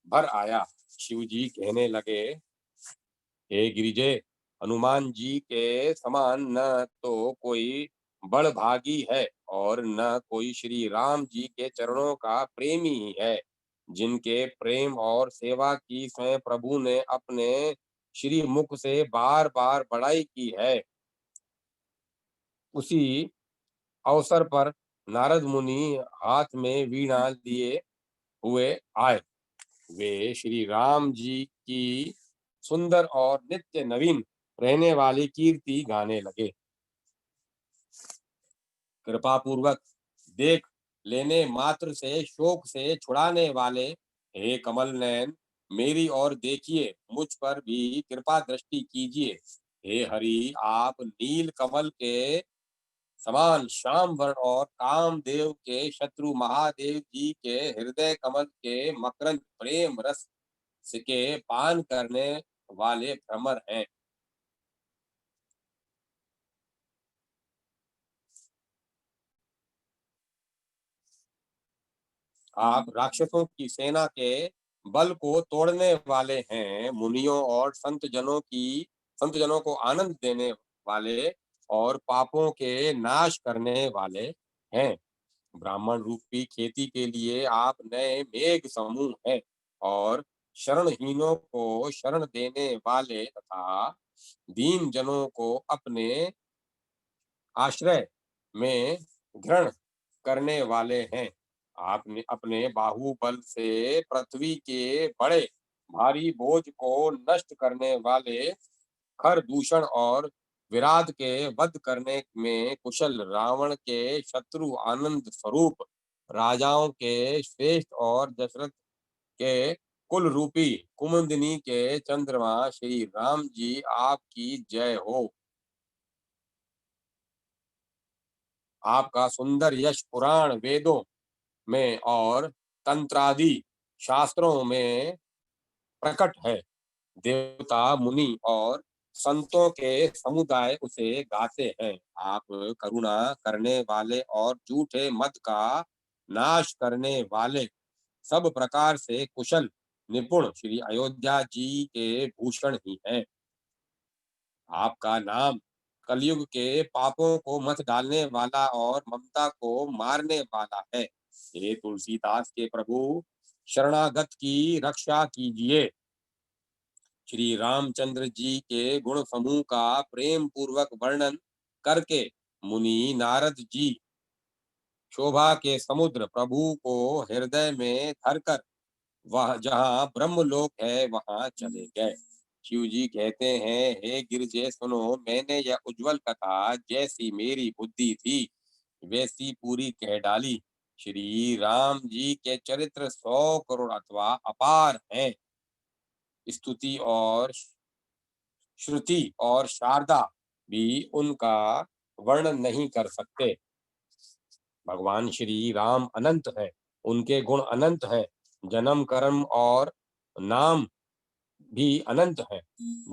भर आया। शिव जी कहने लगे, हे गिरिजे, हनुमान जी के समान न तो कोई बड़भागी है और न कोई श्री राम जी के चरणों का प्रेमी ही है। जिनके प्रेम और सेवा की स्वयं प्रभु ने अपने श्री मुख से बार बार बड़ाई की है, उसी अवसर पर नारद मुनि हाथ में वीणा लिए हुए आए। वे श्री राम जी की सुंदर और नित्य नवीन रहने वाली कीर्ति गाने लगे। कृपा पूर्वक देख लेने मात्र से शोक से छुड़ाने वाले, हे कमल नयन, मेरी ओर देखिए, मुझ पर भी कृपा दृष्टि कीजिए। हे हरि, आप नील कमल के समान श्याम वर्ण और कामदेव के शत्रु महादेव जी के हृदय कमल के मकरंद प्रेम रस के पान करने वाले भ्रमर हैं। आप राक्षसों की सेना के बल को तोड़ने वाले हैं। मुनियों और संत जनों को आनंद देने वाले और पापों के नाश करने वाले हैं। ब्राह्मण रूपी खेती के लिए आप नए मेघ समूह हैं और शरणहीनों को शरण देने वाले तथा दीन जनों को अपने आश्रय में ग्रहण करने वाले हैं। आपने अपने बाहुबल से पृथ्वी के बड़े भारी बोझ को नष्ट करने वाले, खर दूषण और विराध के वध करने में कुशल, रावण के शत्रु आनंद स्वरूप, राजाओं के श्रेष्ठ और दशरथ के कुल रूपी कुमुदिनी के चंद्रमा श्री राम जी, आपकी जय हो। आपका सुंदर यश पुराण वेदों में और तंत्रादि शास्त्रों में प्रकट है। देवता, मुनि और संतों के समुदाय उसे गाते हैं। आप करुणा करने वाले और झूठे मत का नाश करने वाले, सब प्रकार से कुशल निपुण श्री अयोध्या जी के भूषण ही हैं। आपका नाम कलयुग के पापों को मत डालने वाला और ममता को मारने वाला है। हे तुलसीदास के प्रभु, शरणागत की रक्षा कीजिए। श्री रामचंद्र जी के गुण समूह का प्रेम पूर्वक वर्णन करके मुनि नारद जी शोभा के समुद्र प्रभु को हृदय में धरकर वह जहाँ ब्रह्मलोक है वहां चले गए। शिव जी कहते हैं, हे गिरजे सुनो, मैंने यह उज्जवल कथा जैसी मेरी बुद्धि थी वैसी पूरी कह डाली। श्री राम जी के चरित्र 100 करोड़ अथवा अपार हैं। स्तुति और श्रुति और शारदा भी उनका वर्णन नहीं कर सकते। भगवान श्री राम अनंत है, उनके गुण अनंत है। जन्म कर्म और नाम भी अनंत है।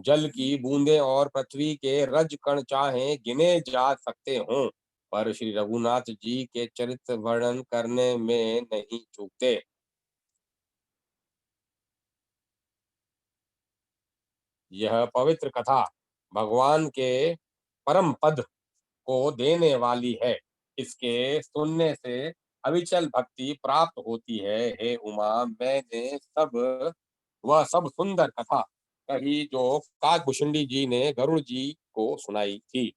जल की बूंदें और पृथ्वी के रज कण चाहे गिने जा सकते हों, पर श्री रघुनाथ जी के चरित्र वर्णन करने में नहीं चूकते। यह पवित्र कथा भगवान के परम पद को देने वाली है। इसके सुनने से अविचल भक्ति प्राप्त होती है। हे उमा, मैंने वह सब सुंदर कथा कही जो काकभूषुंडी जी ने गरुड़ जी को सुनाई थी।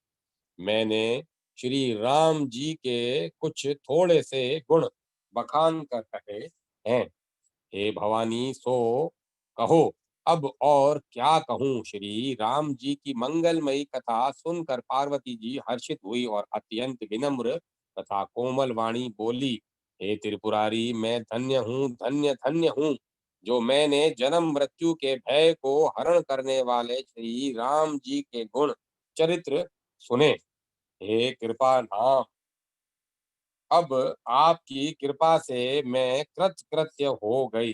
मैंने श्री राम जी के कुछ थोड़े से गुण बखान कर कहे हैं। हे भवानी, सो कहो, अब और क्या कहूँ। श्री राम जी की मंगलमयी कथा सुनकर पार्वती जी हर्षित हुई और अत्यंत विनम्र तथा कोमल वाणी बोली, हे त्रिपुरारी, मैं धन्य हूँ, धन्य धन्य हूँ, जो मैंने जन्म मृत्यु के भय को हरण करने वाले श्री राम जी के गुण चरित्र सुने। हे कृपा नाम, अब आपकी कृपा से मैं कृतकृत्य हो गई।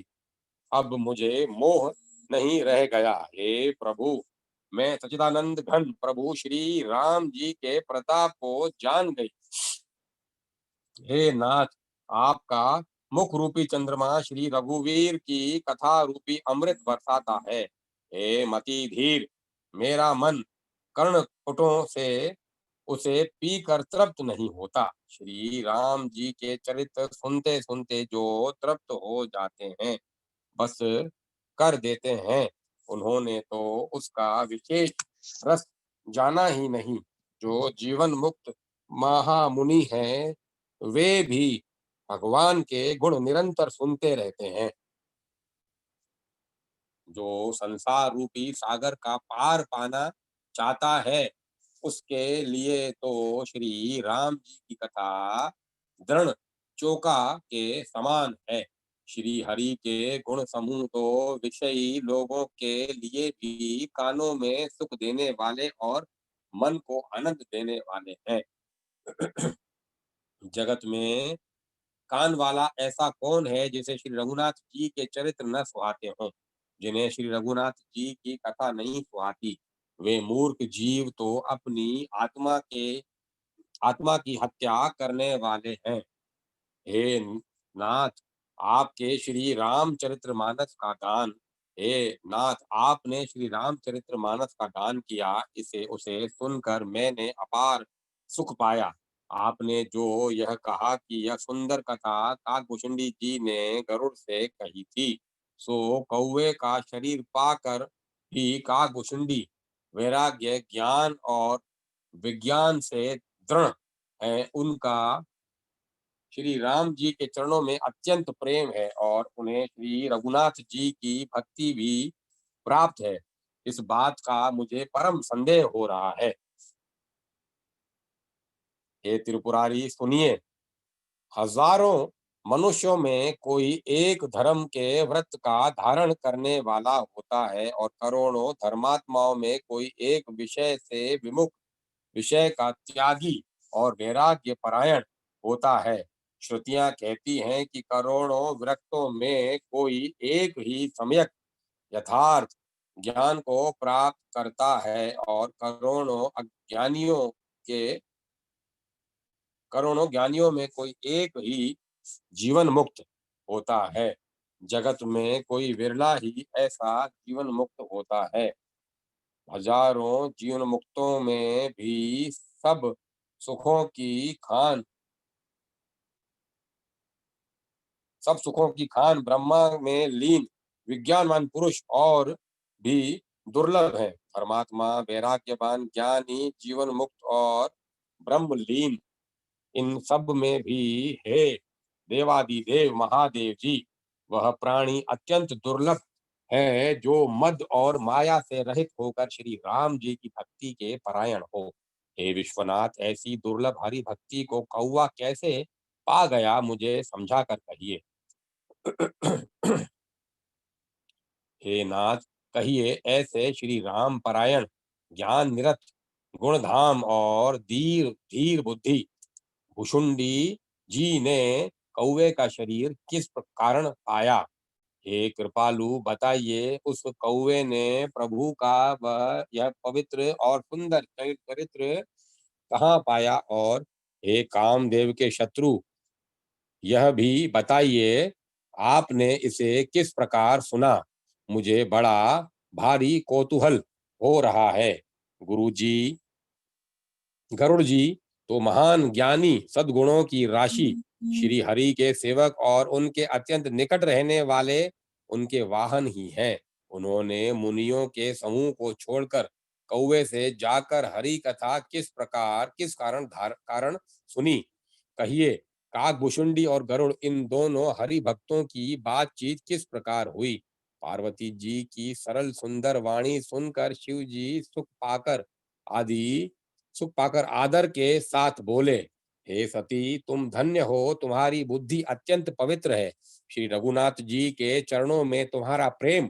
अब मुझे मोह नहीं रह गया। हे प्रभु, मैं सच्चिदानंद घन प्रभु श्री राम जी के प्रताप को जान गई। हे नाथ, आपका मुख रूपी चंद्रमा श्री रघुवीर की कथा रूपी अमृत बरसाता है। हे मति धीर, मेरा मन कर्णपुटों से उसे पी कर तृप्त नहीं होता। श्री राम जी के चरित्र सुनते सुनते जो तृप्त हो जाते हैं, बस कर देते हैं, उन्होंने तो उसका विशेष रस जाना ही नहीं। जो जीवन मुक्त महामुनि हैं, वे भी भगवान के गुण निरंतर सुनते रहते हैं। जो संसार रूपी सागर का पार पाना चाहता है, उसके लिए तो श्री राम जी की कथा दृढ़ चोका के समान है। श्री हरि के गुण समूह तो विषयी लोगों के लिए भी कानों में सुख देने वाले और मन को आनंद देने वाले हैं। जगत में कान वाला ऐसा कौन है जिसे श्री रघुनाथ जी के चरित्र न सुहाते हों, जिन्हें श्री रघुनाथ जी की कथा नहीं सुहाती। वे मूर्ख जीव तो अपनी आत्मा की हत्या करने वाले हैं। हे नाथ, आपके श्री रामचरितमानस का गान हे नाथ, आपने श्री रामचरितमानस का गान किया, इसे उसे सुनकर मैंने अपार सुख पाया। आपने जो यह कहा कि यह सुंदर कथा काकभूषुंडी जी ने गरुड़ से कही थी, सो कौवे का शरीर पाकर भी काकभूषुंडी वैराग्य, ज्ञान और विज्ञान से दृढ़ है। उनका श्री राम जी के चरणों में अत्यंत प्रेम है और उन्हें श्री रघुनाथ जी की भक्ति भी प्राप्त है। इस बात का मुझे परम संदेह हो रहा है। हे त्रिपुरारी, सुनिए। हजारों मनुष्यों में कोई एक धर्म के व्रत का धारण करने वाला होता है और करोड़ों धर्मात्माओं में कोई एक विषय से विमुख, विषय का त्यागी और वैराग्य परायण होता है। श्रुतियां कहती हैं कि करोड़ों विरक्तों में कोई एक ही सम्यक यथार्थ ज्ञान को प्राप्त करता है और के करोड़ों ज्ञानियों में कोई एक ही जीवन मुक्त होता है। जगत में कोई विरला ही ऐसा जीवन मुक्त होता है। हजारों जीवन मुक्तों में भी खान सब सुखों की खान ब्रह्मा में लीन विज्ञानवान पुरुष और भी दुर्लभ है। परमात्मा वैराग्यवान ज्ञानी जीवन मुक्त और ब्रह्म लीन, इन सब में भी है देवादिदेव महादेव जी। वह प्राणी अत्यंत दुर्लभ है जो मद और माया से रहित होकर श्री राम जी की भक्ति के परायण हो। हे विश्वनाथ, ऐसी दुर्लभ हरि भक्ति को कौवा कैसे पा गया, मुझे समझा कर कहिए। हे नाथ, कहिए ऐसे श्री राम परायण ज्ञान निरत गुणधाम और धीर धीर बुद्धि भुषुंडी जी ने कौवे का शरीर किस कारण पाया। हे कृपालु, बताइए, उस कौवे ने प्रभु का वह यह पवित्र और सुंदर चरित्र कहाँ पाया। और हे कामदेव के शत्रु, यह भी बताइए, आपने इसे किस प्रकार सुना। मुझे बड़ा भारी कौतूहल हो रहा है। गुरु जी, गरुड़ जी तो महान ज्ञानी सद्गुणों की राशि, श्री हरि के सेवक और उनके अत्यंत निकट रहने वाले उनके वाहन ही हैं। उन्होंने मुनियों के समूह को छोड़कर कौवे से जाकर हरि कथा किस कारण सुनी। कहिए, काकभूषुंडी और गरुड़, इन दोनों हरि भक्तों की बातचीत किस प्रकार हुई। पार्वती जी की सरल सुंदर वाणी सुनकर शिव जी सुख पाकर आदर के साथ बोले, हे सती, तुम धन्य हो, तुम्हारी बुद्धि अत्यंत पवित्र है। श्री रघुनाथ जी के चरणों में तुम्हारा प्रेम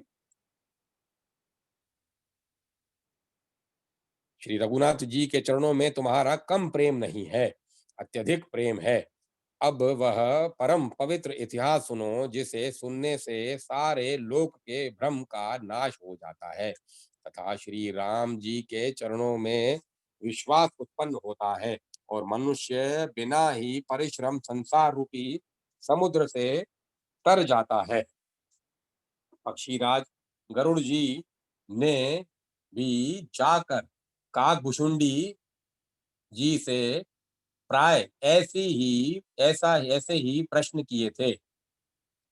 श्री रघुनाथ जी के चरणों में तुम्हारा कम प्रेम नहीं है, अत्यधिक प्रेम है। अब वह परम पवित्र इतिहास सुनो, जिसे सुनने से सारे लोक के भ्रम का नाश हो जाता है तथा श्री राम जी के चरणों में विश्वास उत्पन्न होता है और मनुष्य बिना ही परिश्रम संसार रूपी समुद्र से तर जाता है। पक्षीराज गरुड़ जी ने भी जाकर काकभुशुंडी जी से प्राय ऐसे ही प्रश्न किए थे।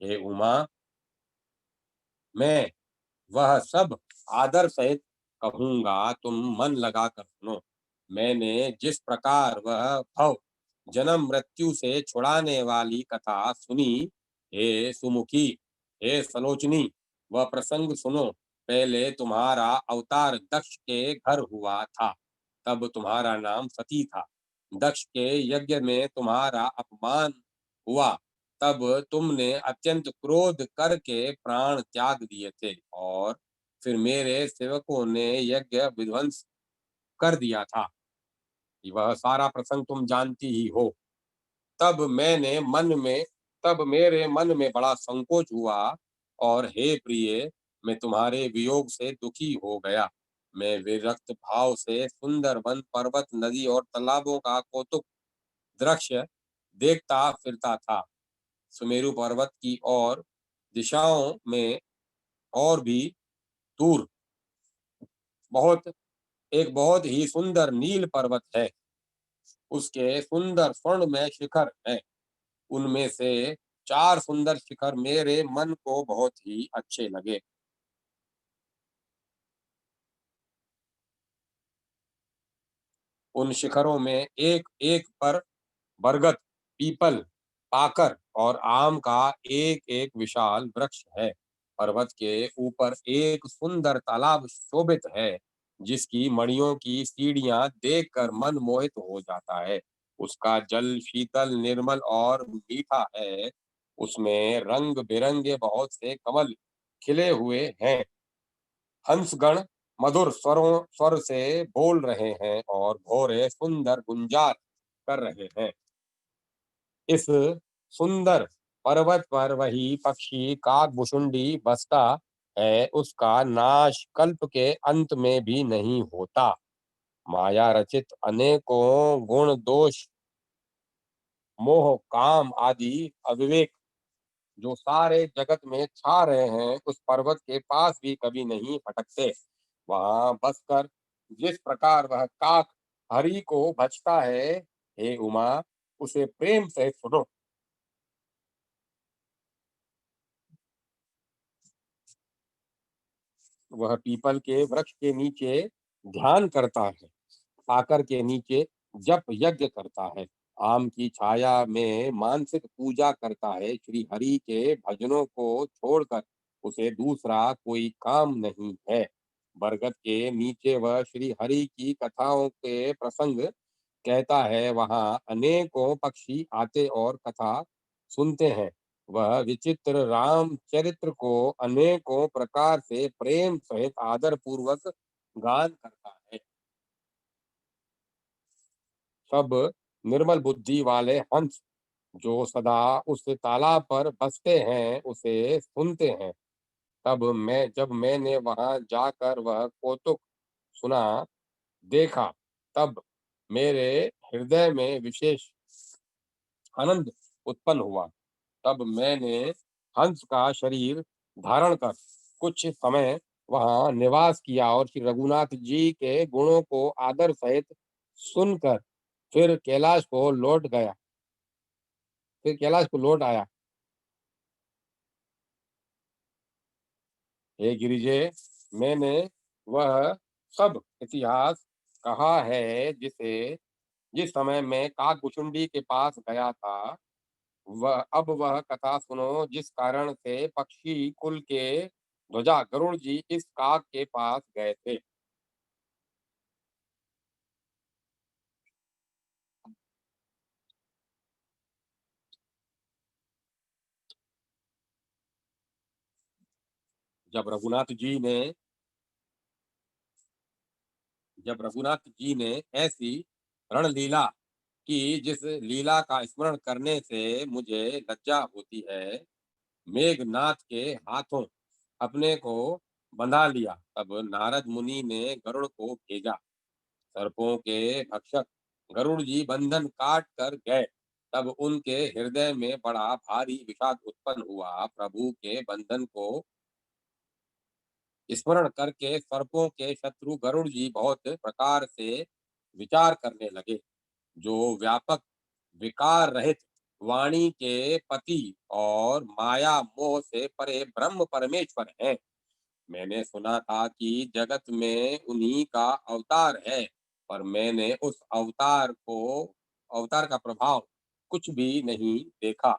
हे उमा, मैं वह सब आदर सहित कहूंगा, तुम मन लगा कर सुनो। मैंने जिस प्रकार वह भव जन्म मृत्यु से छुड़ाने वाली कथा सुनी, हे सुमुखी, हे सलोचनी, वह प्रसंग सुनो। पहले तुम्हारा अवतार दक्ष के घर हुआ था, तब तुम्हारा नाम सती था। दक्ष के यज्ञ में तुम्हारा अपमान हुआ, तब तुमने अत्यंत क्रोध करके प्राण त्याग दिए थे और फिर मेरे सेवकों ने यज्ञ विध्वंस कर दिया था। वह सारा प्रसंग तुम जानती ही हो। तब मैंने मन में तब मेरे मन में बड़ा संकोच हुआ और हे प्रिय, मैं तुम्हारे वियोग से दुखी हो गया। मैं विरक्त भाव से सुंदर वन पर्वत नदी और तालाबों का कौतुक दृश्य देखता फिरता था। सुमेरु पर्वत की और दिशाओं में और भी दूर बहुत बहुत ही सुंदर नील पर्वत है। उसके सुंदर स्वर्ण में शिखर है। उनमें से चार सुंदर शिखर मेरे मन को बहुत ही अच्छे लगे। उन शिखरों में एक एक पर बरगद, पीपल, पाकर और आम का एक एक विशाल वृक्ष है। पर्वत के ऊपर एक सुंदर तालाब शोभित है, जिसकी मणियों की सीढ़ियां देखकर मन मोहित हो जाता है। उसका जल शीतल, निर्मल और मीठा है। उसमें रंग बिरंगे बहुत से कमल खिले हुए हैं। हंसगण मधुर स्वर से बोल रहे हैं और भोरे सुंदर गुंजार कर रहे हैं। इस सुंदर पर्वत पर वही पक्षी काकभुशुंडी बसता है, उसका नाश कल्प के अंत में भी नहीं होता। माया रचित अनेकों गुण दोष, मोह, काम आदि अविवेक जो सारे जगत में छा रहे हैं, उस पर्वत के पास भी कभी नहीं भटकते। वहां बसकर जिस प्रकार वह काक हरि को भजता है, हे उमा, उसे प्रेम से सुनो। वह पीपल के वृक्ष के नीचे ध्यान करता है, साकर के नीचे जप यज्ञ करता है, आम की छाया में मानसिक पूजा करता है। श्री हरि के भजनों को छोड़कर उसे दूसरा कोई काम नहीं है। बरगद के नीचे वह श्री हरि की कथाओं के प्रसंग कहता है। वहां अनेकों पक्षी आते और कथा सुनते हैं। वह विचित्र राम चरित्र को अनेकों प्रकार से प्रेम सहित आदर पूर्वक गान करता है। सब निर्मल बुद्धि वाले हंस जो सदा उस तालाब पर बसते हैं, उसे सुनते हैं। तब जब मैंने वहां जाकर वह कौतुक सुना, देखा, तब मेरे हृदय में विशेष आनंद उत्पन्न हुआ। तब मैंने हंस का शरीर धारण कर कुछ समय वहां निवास किया और श्री रघुनाथ जी के गुणों को आदर सहित सुनकर फिर कैलाश को लौट आया। हे गिरिजे, मैंने वह सब इतिहास कहा है, जिस समय मैं काकभुशुंडी के पास गया था। वह अब वह कथा सुनो, जिस कारण से पक्षी कुल के ध्वजा गरुड़ जी इस काक के पास गए थे। जब रघुनाथ जी ने जब रघुनाथ जी ने ऐसी रणलीला कि जिस लीला का स्मरण करने से मुझे लज्जा होती है, मेघनाथ के हाथों अपने को बंधा लिया। तब नारद मुनि ने गरुड़ को भेजा। सर्पों के भक्षक गरुड़ जी बंधन काट कर गए। तब उनके हृदय में बड़ा भारी विषाद उत्पन्न हुआ। प्रभु के बंधन को स्मरण करके सर्पों के शत्रु गरुड़ जी बहुत प्रकार से विचार करने लगे। जो व्यापक विकार रहित वाणी के पति और माया मोह से परे ब्रह्म परमेश्वर हैं। मैंने सुना था कि जगत में उन्हीं का अवतार है, पर मैंने उस अवतार का प्रभाव कुछ भी नहीं देखा,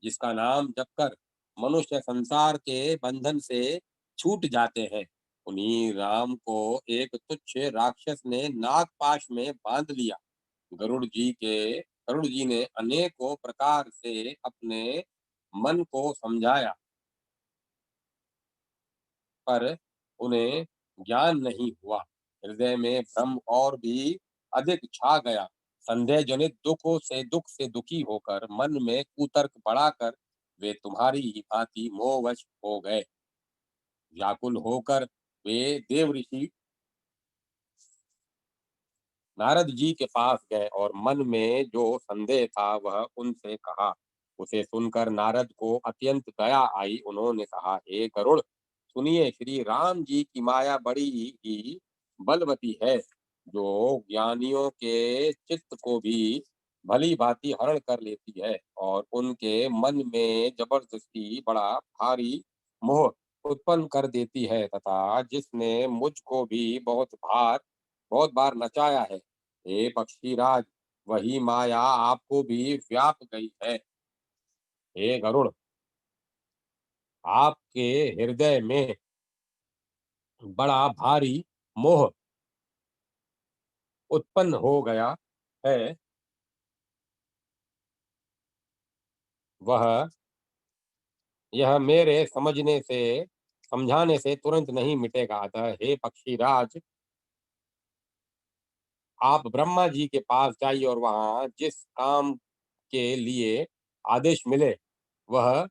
जिसका नाम जपकर मनुष्य संसार के बंधन से छूट जाते हैं। उन्हीं राम को एक तुच्छ राक्षस ने नागपाश में बांध लिया। गरुड़ जी ने अनेकों प्रकार से अपने मन को समझाया, पर उन्हें ज्ञान नहीं हुआ। हृदय में भ्रम और भी अधिक छा गया। संदेह जनित दुख से दुखी होकर मन में कुतर्क बढ़ाकर वे तुम्हारी ही भांति मोहवश हो गए। व्याकुल होकर वे देव ऋषि नारद जी के पास गए और मन में जो संदेह था वह उनसे कहा। उसे सुनकर नारद को अत्यंत दया आई। उन्होंने कहा, हे गरुड़, सुनिए, श्री राम जी की माया बड़ी ही बलवती है, जो ज्ञानियों के चित्त को भी भली भांति हरण कर लेती है और उनके मन में जबरदस्ती बड़ा भारी मोह उत्पन्न कर देती है, तथा जिसने मुझको भी बहुत बार नचाया है। हे पक्षीराज, वही माया आपको भी व्याप गई है। हे गरुड़, आपके हृदय में बड़ा भारी मोह उत्पन्न हो गया है। वह यह मेरे समझाने से तुरंत नहीं मिटेगा। अतः हे पक्षीराज, आप ब्रह्मा जी के पास जाइए और वहां जिस काम के लिए आदेश मिले वह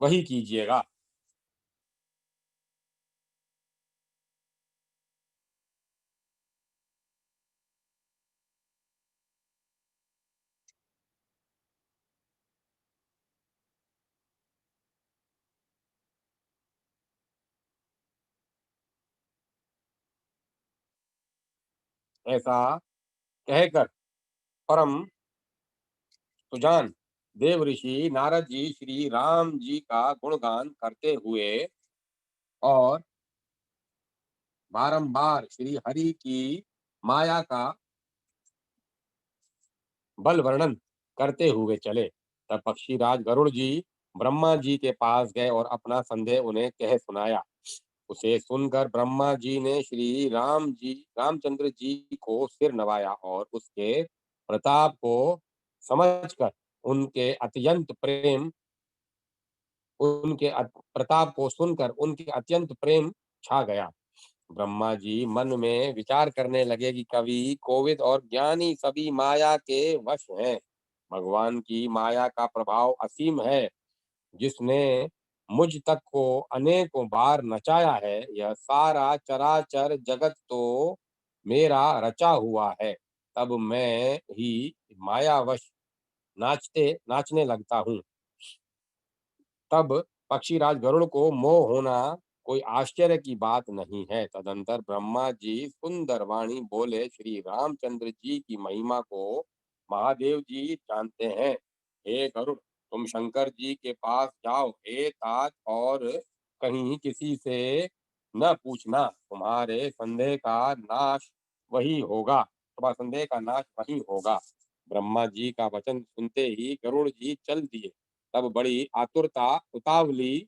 वही कीजिएगा। ऐसा कहकर परम सुजान देव ऋषि नारद जी श्री राम जी का गुणगान करते हुए और बारंबार श्री हरि की माया का बल वर्णन करते हुए चले। तब पक्षीराज गरुड़ जी ब्रह्मा जी के पास गए और अपना संदेह उन्हें कह सुनाया। उसे सुनकर ब्रह्मा जी ने श्री रामचंद्र जी को सिर नवाया और प्रताप को समझकर उनके अत्यंत प्रेम प्रताप को सुनकर उनके अत्यंत प्रेम छा गया। ब्रह्मा जी मन में विचार करने लगे कि कवि कोविद और ज्ञानी सभी माया के वश हैं। भगवान की माया का प्रभाव असीम है। जिसने मुझ तक को अनेकों बार नचाया है। यह सारा चराचर जगत तो मेरा रचा हुआ है। तब मैं ही मायावश नाचने लगता हूँ। तब पक्षीराज गरुड़ को मोह होना कोई आश्चर्य की बात नहीं है। तदंतर ब्रह्मा जी सुंदर वाणी बोले, श्री रामचंद्र जी की महिमा को महादेव जी जानते हैं। हे गरुड़, तुम शंकर जी के पास जाओ। हे तात, और कहीं किसी से न पूछना। तुम्हारा संदेह का नाश वही होगा। ब्रह्मा जी का वचन सुनते ही गरुड़ जी चल दिए। तब बड़ी आतुरता उतावली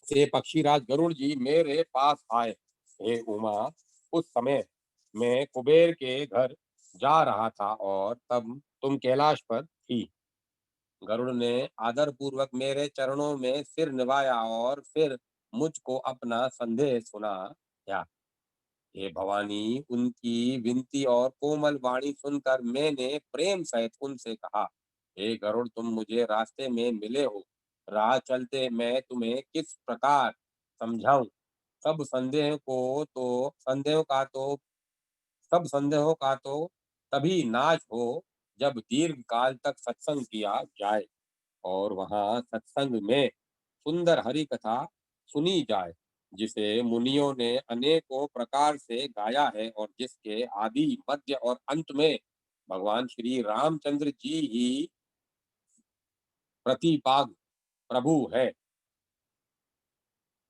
से पक्षीराज गरुड़ जी मेरे पास आए। हे उमा, उस समय मैं कुबेर के घर जा रहा था और तब तुम कैलाश पर थी। गरुड़ ने आदर पूर्वक मेरे चरणों में सिर निभाया और फिर मुझको अपना संदेह सुनाया। हे भवानी, उनकी विनती और कोमल वाणी सुनकर मैंने प्रेम सहित उनसे कहा, हे गरुड़, तुम मुझे रास्ते में मिले हो, राह चलते मैं तुम्हें किस प्रकार समझाऊं। सब संदेह को तो संदेहों का तो सब संदेहों का तो तभी नाश हो जब दीर्घ काल तक सत्संग किया जाए और वहां सत्संग में सुंदर हरि कथा सुनी जाए, जिसे मुनियों ने अनेकों प्रकार से गाया है और जिसके आदि मध्य और अंत में भगवान श्री रामचंद्र जी ही प्रतिपाग प्रभु है।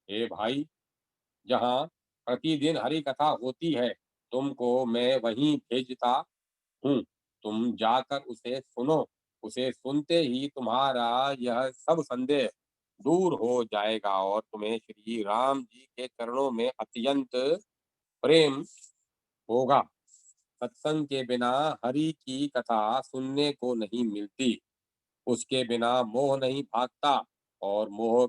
हे भाई, जहाँ प्रतिदिन हरि कथा होती है, तुमको मैं वहीं भेजता हूँ। तुम जाकर उसे सुनो। उसे सुनते ही तुम्हारा यह सब संदेह दूर हो जाएगा और तुम्हें श्री राम जी के चरणों में अत्यंत प्रेम होगा। सत्संग के बिना हरि की कथा सुनने को नहीं मिलती। उसके बिना मोह नहीं भागता और मोह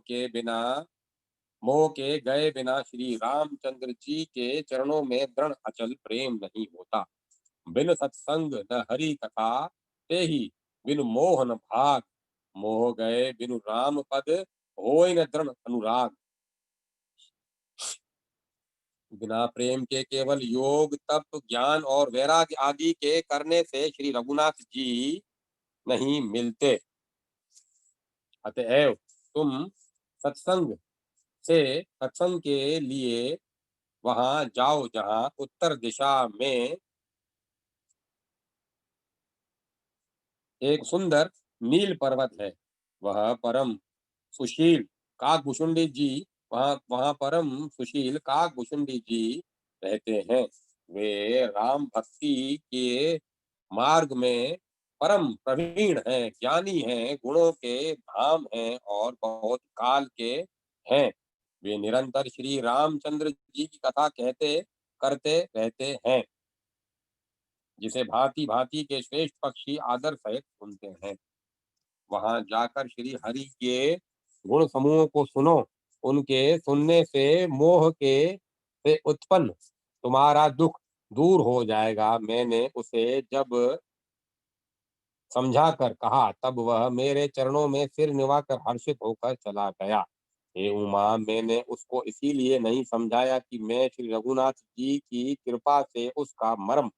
के गए बिना श्री रामचंद्र जी के चरणों में दृढ़ अचल प्रेम नहीं होता। बिन सत्संग न हरि कथा ते ही बिन मोह न भाग। मोह गए बिनु राम पद होय न दृढ़ अनुराग। बिना प्रेम के केवल योग तप ज्ञान और वैराग्य आदि के करने से श्री रघुनाथ जी नहीं मिलते। अतएव तुम सत्संग से सत्संग के लिए वहां जाओ जहां उत्तर दिशा में एक सुंदर नील पर्वत है। वह परम सुशील काकभूषुंडी जी वहाँ वहाँ परम सुशील काकभूषुंडी जी रहते हैं। वे राम भक्ति के मार्ग में परम प्रवीण हैं, ज्ञानी हैं, गुणों के धाम हैं और बहुत काल के हैं। वे निरंतर श्री रामचंद्र जी की कथा कहते करते रहते हैं, जिसे भांति भांति के श्रेष्ठ पक्षी आदर सहित सुनते हैं। वहां जाकर श्री हरि के गुण समूहों को सुनो। उनके सुनने से मोह के से उत्पन्न तुम्हारा दुख दूर हो जाएगा। मैंने उसे जब समझा कर कहा तब वह मेरे चरणों में सिर निवाकर हर्षित होकर चला गया। हे उमा, मैंने उसको इसीलिए नहीं समझाया कि मैं श्री रघुनाथ जी की कृपा से उसका मर्म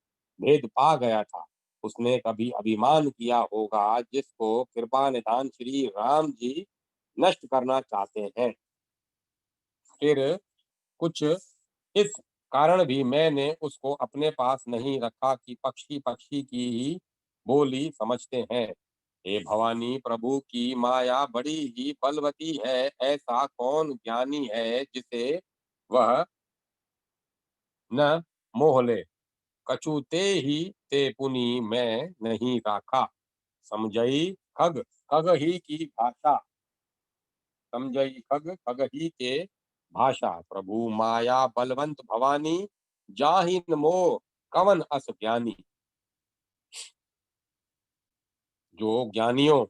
भेद पा गया था। उसने कभी अभिमान किया होगा जिसको कृपा निधान श्री राम जी नष्ट करना चाहते हैं। फिर कुछ इस कारण भी मैंने उसको अपने पास नहीं रखा कि पक्षी पक्षी की ही बोली समझते हैं। हे भवानी, प्रभु की माया बड़ी ही बलवती है। ऐसा कौन ज्ञानी है जिसे वह न मोह ले। कछु ते ही ते पुनि मैं नहीं राखा। समझई खग खग ही की भाषा। समझई खग खग ही के भाषा। प्रभु माया बलवंत भवानी, जाहिन मोह कवन अस ज्ञानी। जो ज्ञानियों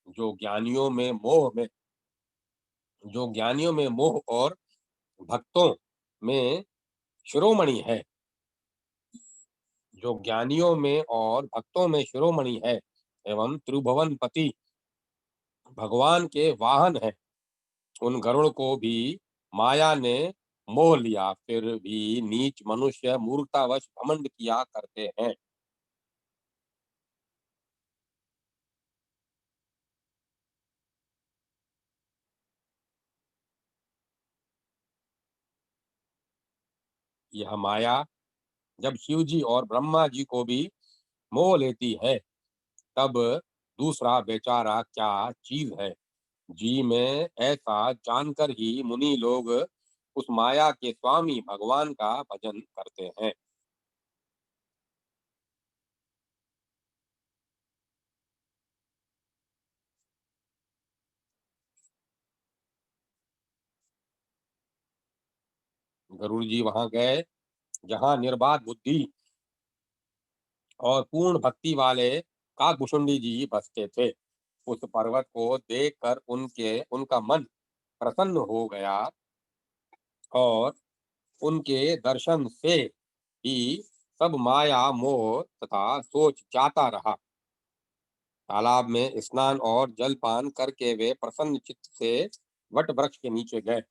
जो ज्ञानियों में मोह में जो ज्ञानियों में मोह और भक्तों में शिरोमणि है। जो ज्ञानियों में और भक्तों में शिरोमणि है एवं त्रिभुवन पति भगवान के वाहन है। उन गरुड़ को भी माया ने मोह लिया, फिर भी नीच मनुष्य मूर्खतावश घमंड किया करते हैं। यह माया जब शिव जी और ब्रह्मा जी को भी मोह लेती है, तब दूसरा बेचारा क्या चीज है। जी में ऐसा जानकर ही मुनि लोग उस माया के स्वामी भगवान का भजन करते हैं। गरुड़ जी वहां गए जहां निर्बाध बुद्धि और पूर्ण भक्ति वाले काकभूषुंडी जी बसते थे। उस पर्वत को देखकर उनका मन प्रसन्न हो गया और उनके दर्शन से ही सब माया मोह तथा सोच जाता रहा। तालाब में स्नान और जलपान करके वे प्रसन्न चित्त से वट वृक्ष के नीचे गए।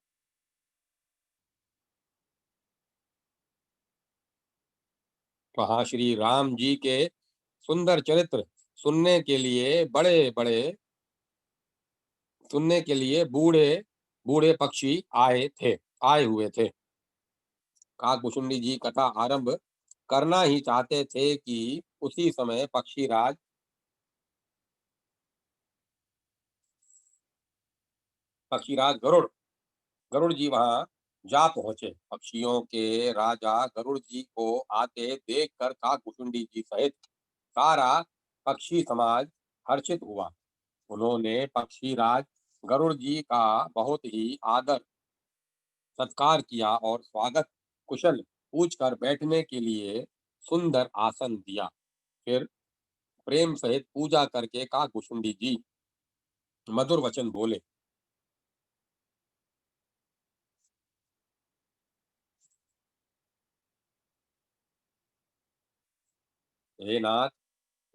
वहां श्री राम जी के सुंदर चरित्र सुनने के लिए बड़े बड़े सुनने के लिए बूढ़े बूढ़े पक्षी आए हुए थे। काकभूषुंडी जी कथा आरंभ करना ही चाहते थे कि उसी समय पक्षीराज गरुड़ जी वहां जा पहुंचे। पक्षियों के राजा गरुड़ जी को आते देखकर काकभूषुंडी जी सहित सारा पक्षी समाज हर्षित हुआ। उन्होंने पक्षीराज गरुड़ जी का बहुत ही आदर सत्कार किया और स्वागत कुशल पूछकर बैठने के लिए सुंदर आसन दिया। फिर प्रेम सहित पूजा करके काकभूषुंडी जी मधुर वचन बोले। हे नाथ,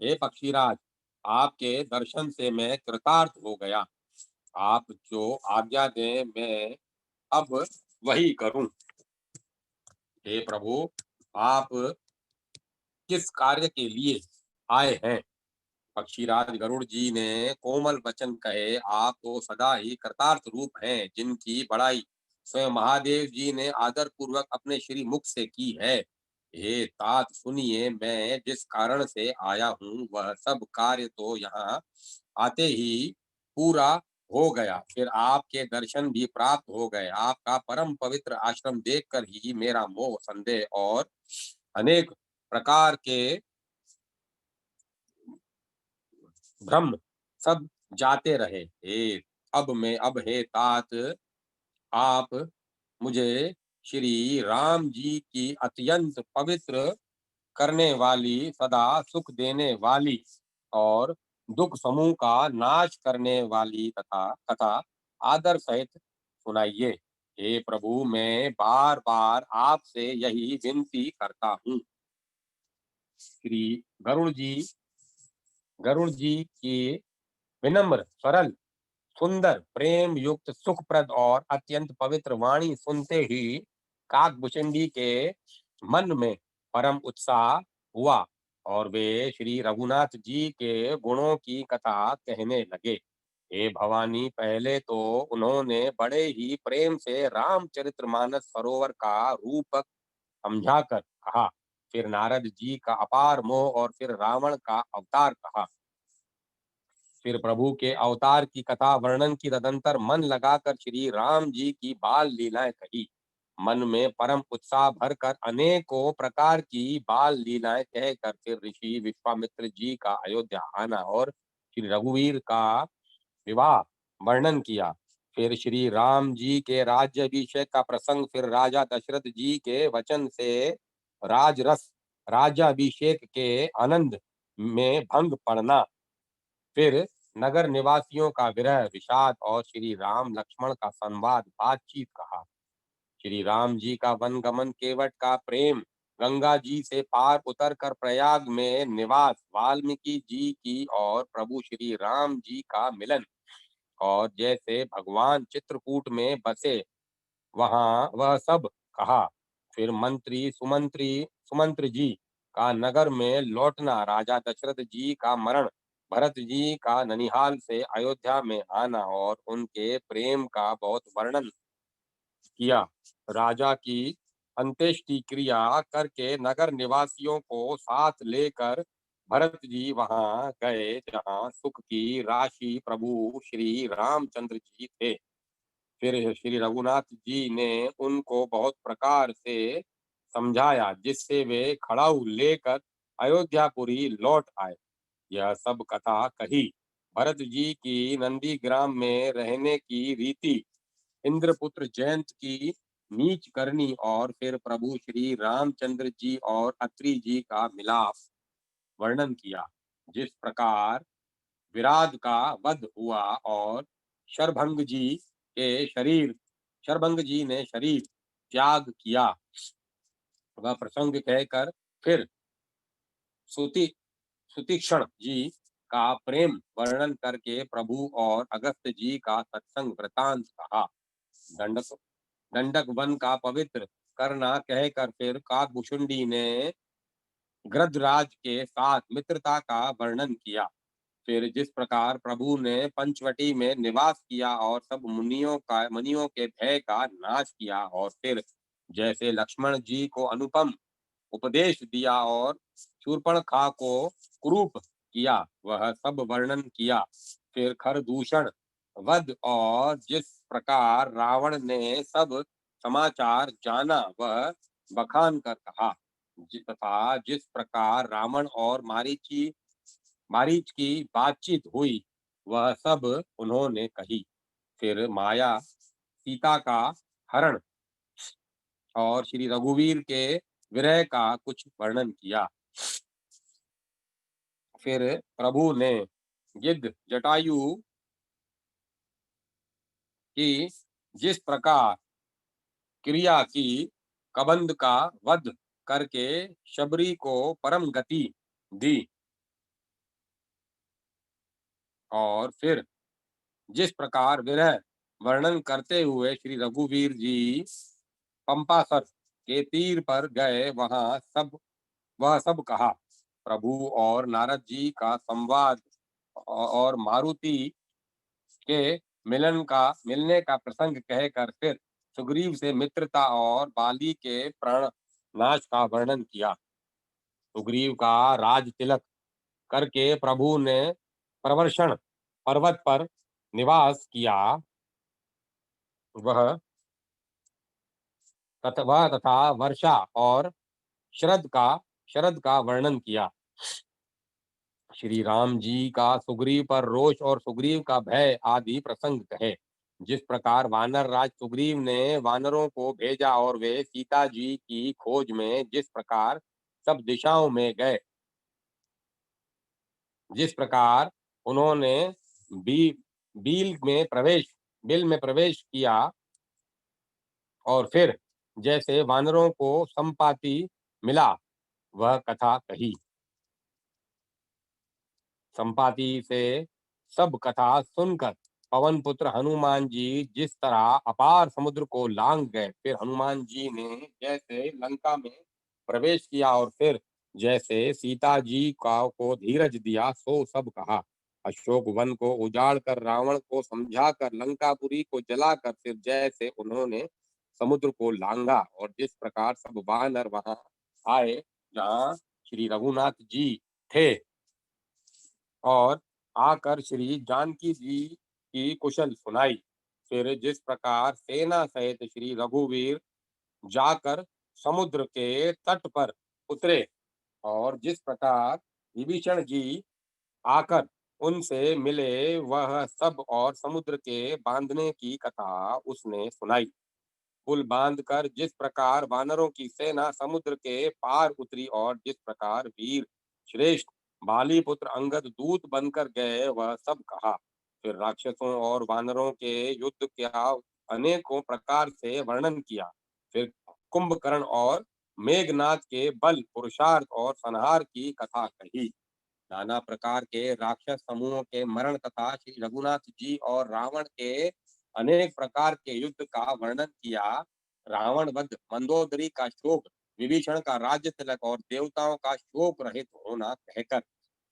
हे पक्षीराज, आपके दर्शन से मैं कृतार्थ हो गया। आप जो आज्ञा दें मैं अब वही करूं। हे प्रभु, आप किस कार्य के लिए आए हैं? पक्षीराज गरुड़ जी ने कोमल वचन कहे, आप तो सदा ही कृतार्थ रूप हैं, जिनकी बड़ाई स्वयं महादेव जी ने आदर पूर्वक अपने श्री मुख से की है। हे तात सुनिए, मैं जिस कारण से आया हूँ वह सब कार्य तो यहाँ आते ही पूरा हो गया। फिर आपके दर्शन भी प्राप्त हो गए। आपका परम पवित्र आश्रम देखकर ही मेरा मोह संदेह और अनेक प्रकार के भ्रम सब जाते रहे। अब हे तात, आप मुझे श्री राम जी की अत्यंत पवित्र करने वाली, सदा सुख देने वाली और दुख समूह का नाश करने वाली तथा कथा आदर सहित सुनाइए। हे प्रभु, मैं बार बार आपसे यही विनती करता हूँ। श्री गरुड़ जी की विनम्र, सरल, सुंदर, प्रेम युक्त, सुखप्रद और अत्यंत पवित्र वाणी सुनते ही काकभूषुंडी के मन में परम उत्साह हुआ और वे श्री रघुनाथ जी के गुणों की कथा कहने लगे। हे भवानी, पहले तो उन्होंने बड़े ही प्रेम से रामचरितमानस सरोवर का रूपक समझाकर कहा। फिर नारद जी का अपार मोह और फिर रावण का अवतार कहा। फिर प्रभु के अवतार की कथा वर्णन की, तदंतर मन लगाकर श्री राम जी की बाल लीलाएं कही। मन में परम उत्साह भरकर अनेकों प्रकार की बाल लीलाएं कहकर फिर ऋषि विश्वामित्र जी का अयोध्या आना और श्री रघुवीर का विवाह वर्णन किया। फिर श्री राम जी के राज्याभिषेक का प्रसंग, फिर राजा दशरथ जी के वचन से राजरस राज्याभिषेक के आनंद में भंग पड़ना, फिर नगर निवासियों का विरह विषाद और श्री राम लक्ष्मण का संवाद बातचीत कहा। श्री राम जी का वन गमन, केवट का प्रेम, गंगा जी से पार उतर कर प्रयाग में निवास, वाल्मीकि जी की और प्रभु श्री राम जी का मिलन और जैसे भगवान चित्रकूट में बसे वहां वह सब कहा। फिर सुमंत्र जी का नगर में लौटना, राजा दशरथ जी का मरण, भरत जी का ननिहाल से अयोध्या में आना और उनके प्रेम का बहुत वर्णन किया। राजा की अंत्येष्टि क्रिया करके नगर निवासियों को साथ लेकर भरत जी वहां गए, जहां सुख की राशि प्रभु श्री रामचंद्र जी थे। फिर श्री रघुनाथ जी ने उनको बहुत प्रकार से समझाया, जिससे वे खड़ाऊ लेकर अयोध्यापुरी लौट आए। यह सब कथा कही। भरत जी की नंदीग्राम में रहने की रीति, इंद्रपुत्र जयंत की नीच करनी और फिर प्रभु श्री रामचंद्र जी और अत्रि जी का मिलाप वर्णन किया। जिस प्रकार विराट का वध हुआ और शरभंग जी के शरीर शरभंग जी ने शरीर त्याग किया। वह प्रसंग कहकर फिर सुति सुतीक्षण जी का प्रेम वर्णन करके प्रभु और अगस्त जी का सत्संग वृतांत कहा। दंडक दंडक वन का पवित्र करना कहकर फिर काकभूषुंडी ने गृध्रराज के साथ मित्रता का वर्णन किया। फिर जिस प्रकार प्रभु ने पंचवटी में निवास किया और सब मुनियों के भय का नाश किया, और फिर जैसे लक्ष्मण जी को अनुपम उपदेश दिया और शूर्पणखा को कुरूप किया, वह सब वर्णन किया। फिर खरदूषण वध और जिस प्रकार रावण ने सब समाचार जाना वह बखान कर कहा, तथा जिस प्रकार रावण और मारीच की बातचीत हुई वह सब उन्होंने कही। फिर माया सीता का हरण और श्री रघुवीर के विरह का कुछ वर्णन किया। फिर प्रभु ने गिद्ध जटायु की जिस प्रकार क्रिया की, कबंध का वध करके शबरी को परम गति दी, और फिर जिस प्रकार विरह वर्णन करते हुए श्री रघुवीर जी पंपासर के तीर पर गए वह सब कहा। प्रभु और नारद जी का संवाद और मारुति के मिलने का प्रसंग कहकर फिर सुग्रीव से मित्रता और बाली के प्राण नाश का वर्णन किया। सुग्रीव का राज तिलक करके प्रभु ने प्रवर्षण पर्वत पर निवास किया। वह तथा वर्षा और शरद का वर्णन किया। श्री राम जी का सुग्रीव पर रोष और सुग्रीव का भय आदि प्रसंग कहे। जिस प्रकार वानर राज सुग्रीव ने वानरों को भेजा और वे सीता जी की खोज में जिस प्रकार सब दिशाओं में गए, जिस प्रकार उन्होंने बी, बिल में प्रवेश किया और फिर जैसे वानरों को संपाति मिला, वह कथा कही। संपाति से सब कथा सुनकर पवन पुत्र हनुमान जी जिस तरह अपार समुद्र को लांग गए, फिर हनुमान जी ने जैसे लंका में प्रवेश किया और फिर जैसे सीता जी को धीरज दिया, सो सब कहा। अशोक वन को उजाड़ कर रावण को समझाकर लंकापुरी को जलाकर फिर जैसे उन्होंने समुद्र को लांगा, और जिस प्रकार सब वानर वहां आए जहाँ श्री रघुनाथ जी थे, और आकर श्री जानकी जी की कुशल सुनाई। फिर जिस प्रकार सेना सहित श्री रघुवीर जाकर समुद्र के तट पर उतरे, और जिस प्रकार विभीषण जी आकर उनसे मिले, वह सब और समुद्र के बांधने की कथा उसने सुनाई। पुल बांधकर जिस प्रकार वानरों की सेना समुद्र के पार उतरी, और जिस प्रकार वीर श्रेष्ठ बाली पुत्र अंगद दूत बनकर गए, वह सब कहा। फिर राक्षसों और वानरों के युद्ध का अनेकों प्रकार से वर्णन किया। फिर कुंभकर्ण और मेघनाथ के बल पुरुषार्थ और संहार की कथा कही। नाना प्रकार के राक्षस समूहों के मरण तथा श्री रघुनाथ जी और रावण के अनेक प्रकार के युद्ध का वर्णन किया। रावण वध, मंदोदरी का शोक, विभीषण का राज्य तिलक और देवताओं का शोक रहित होना कहकर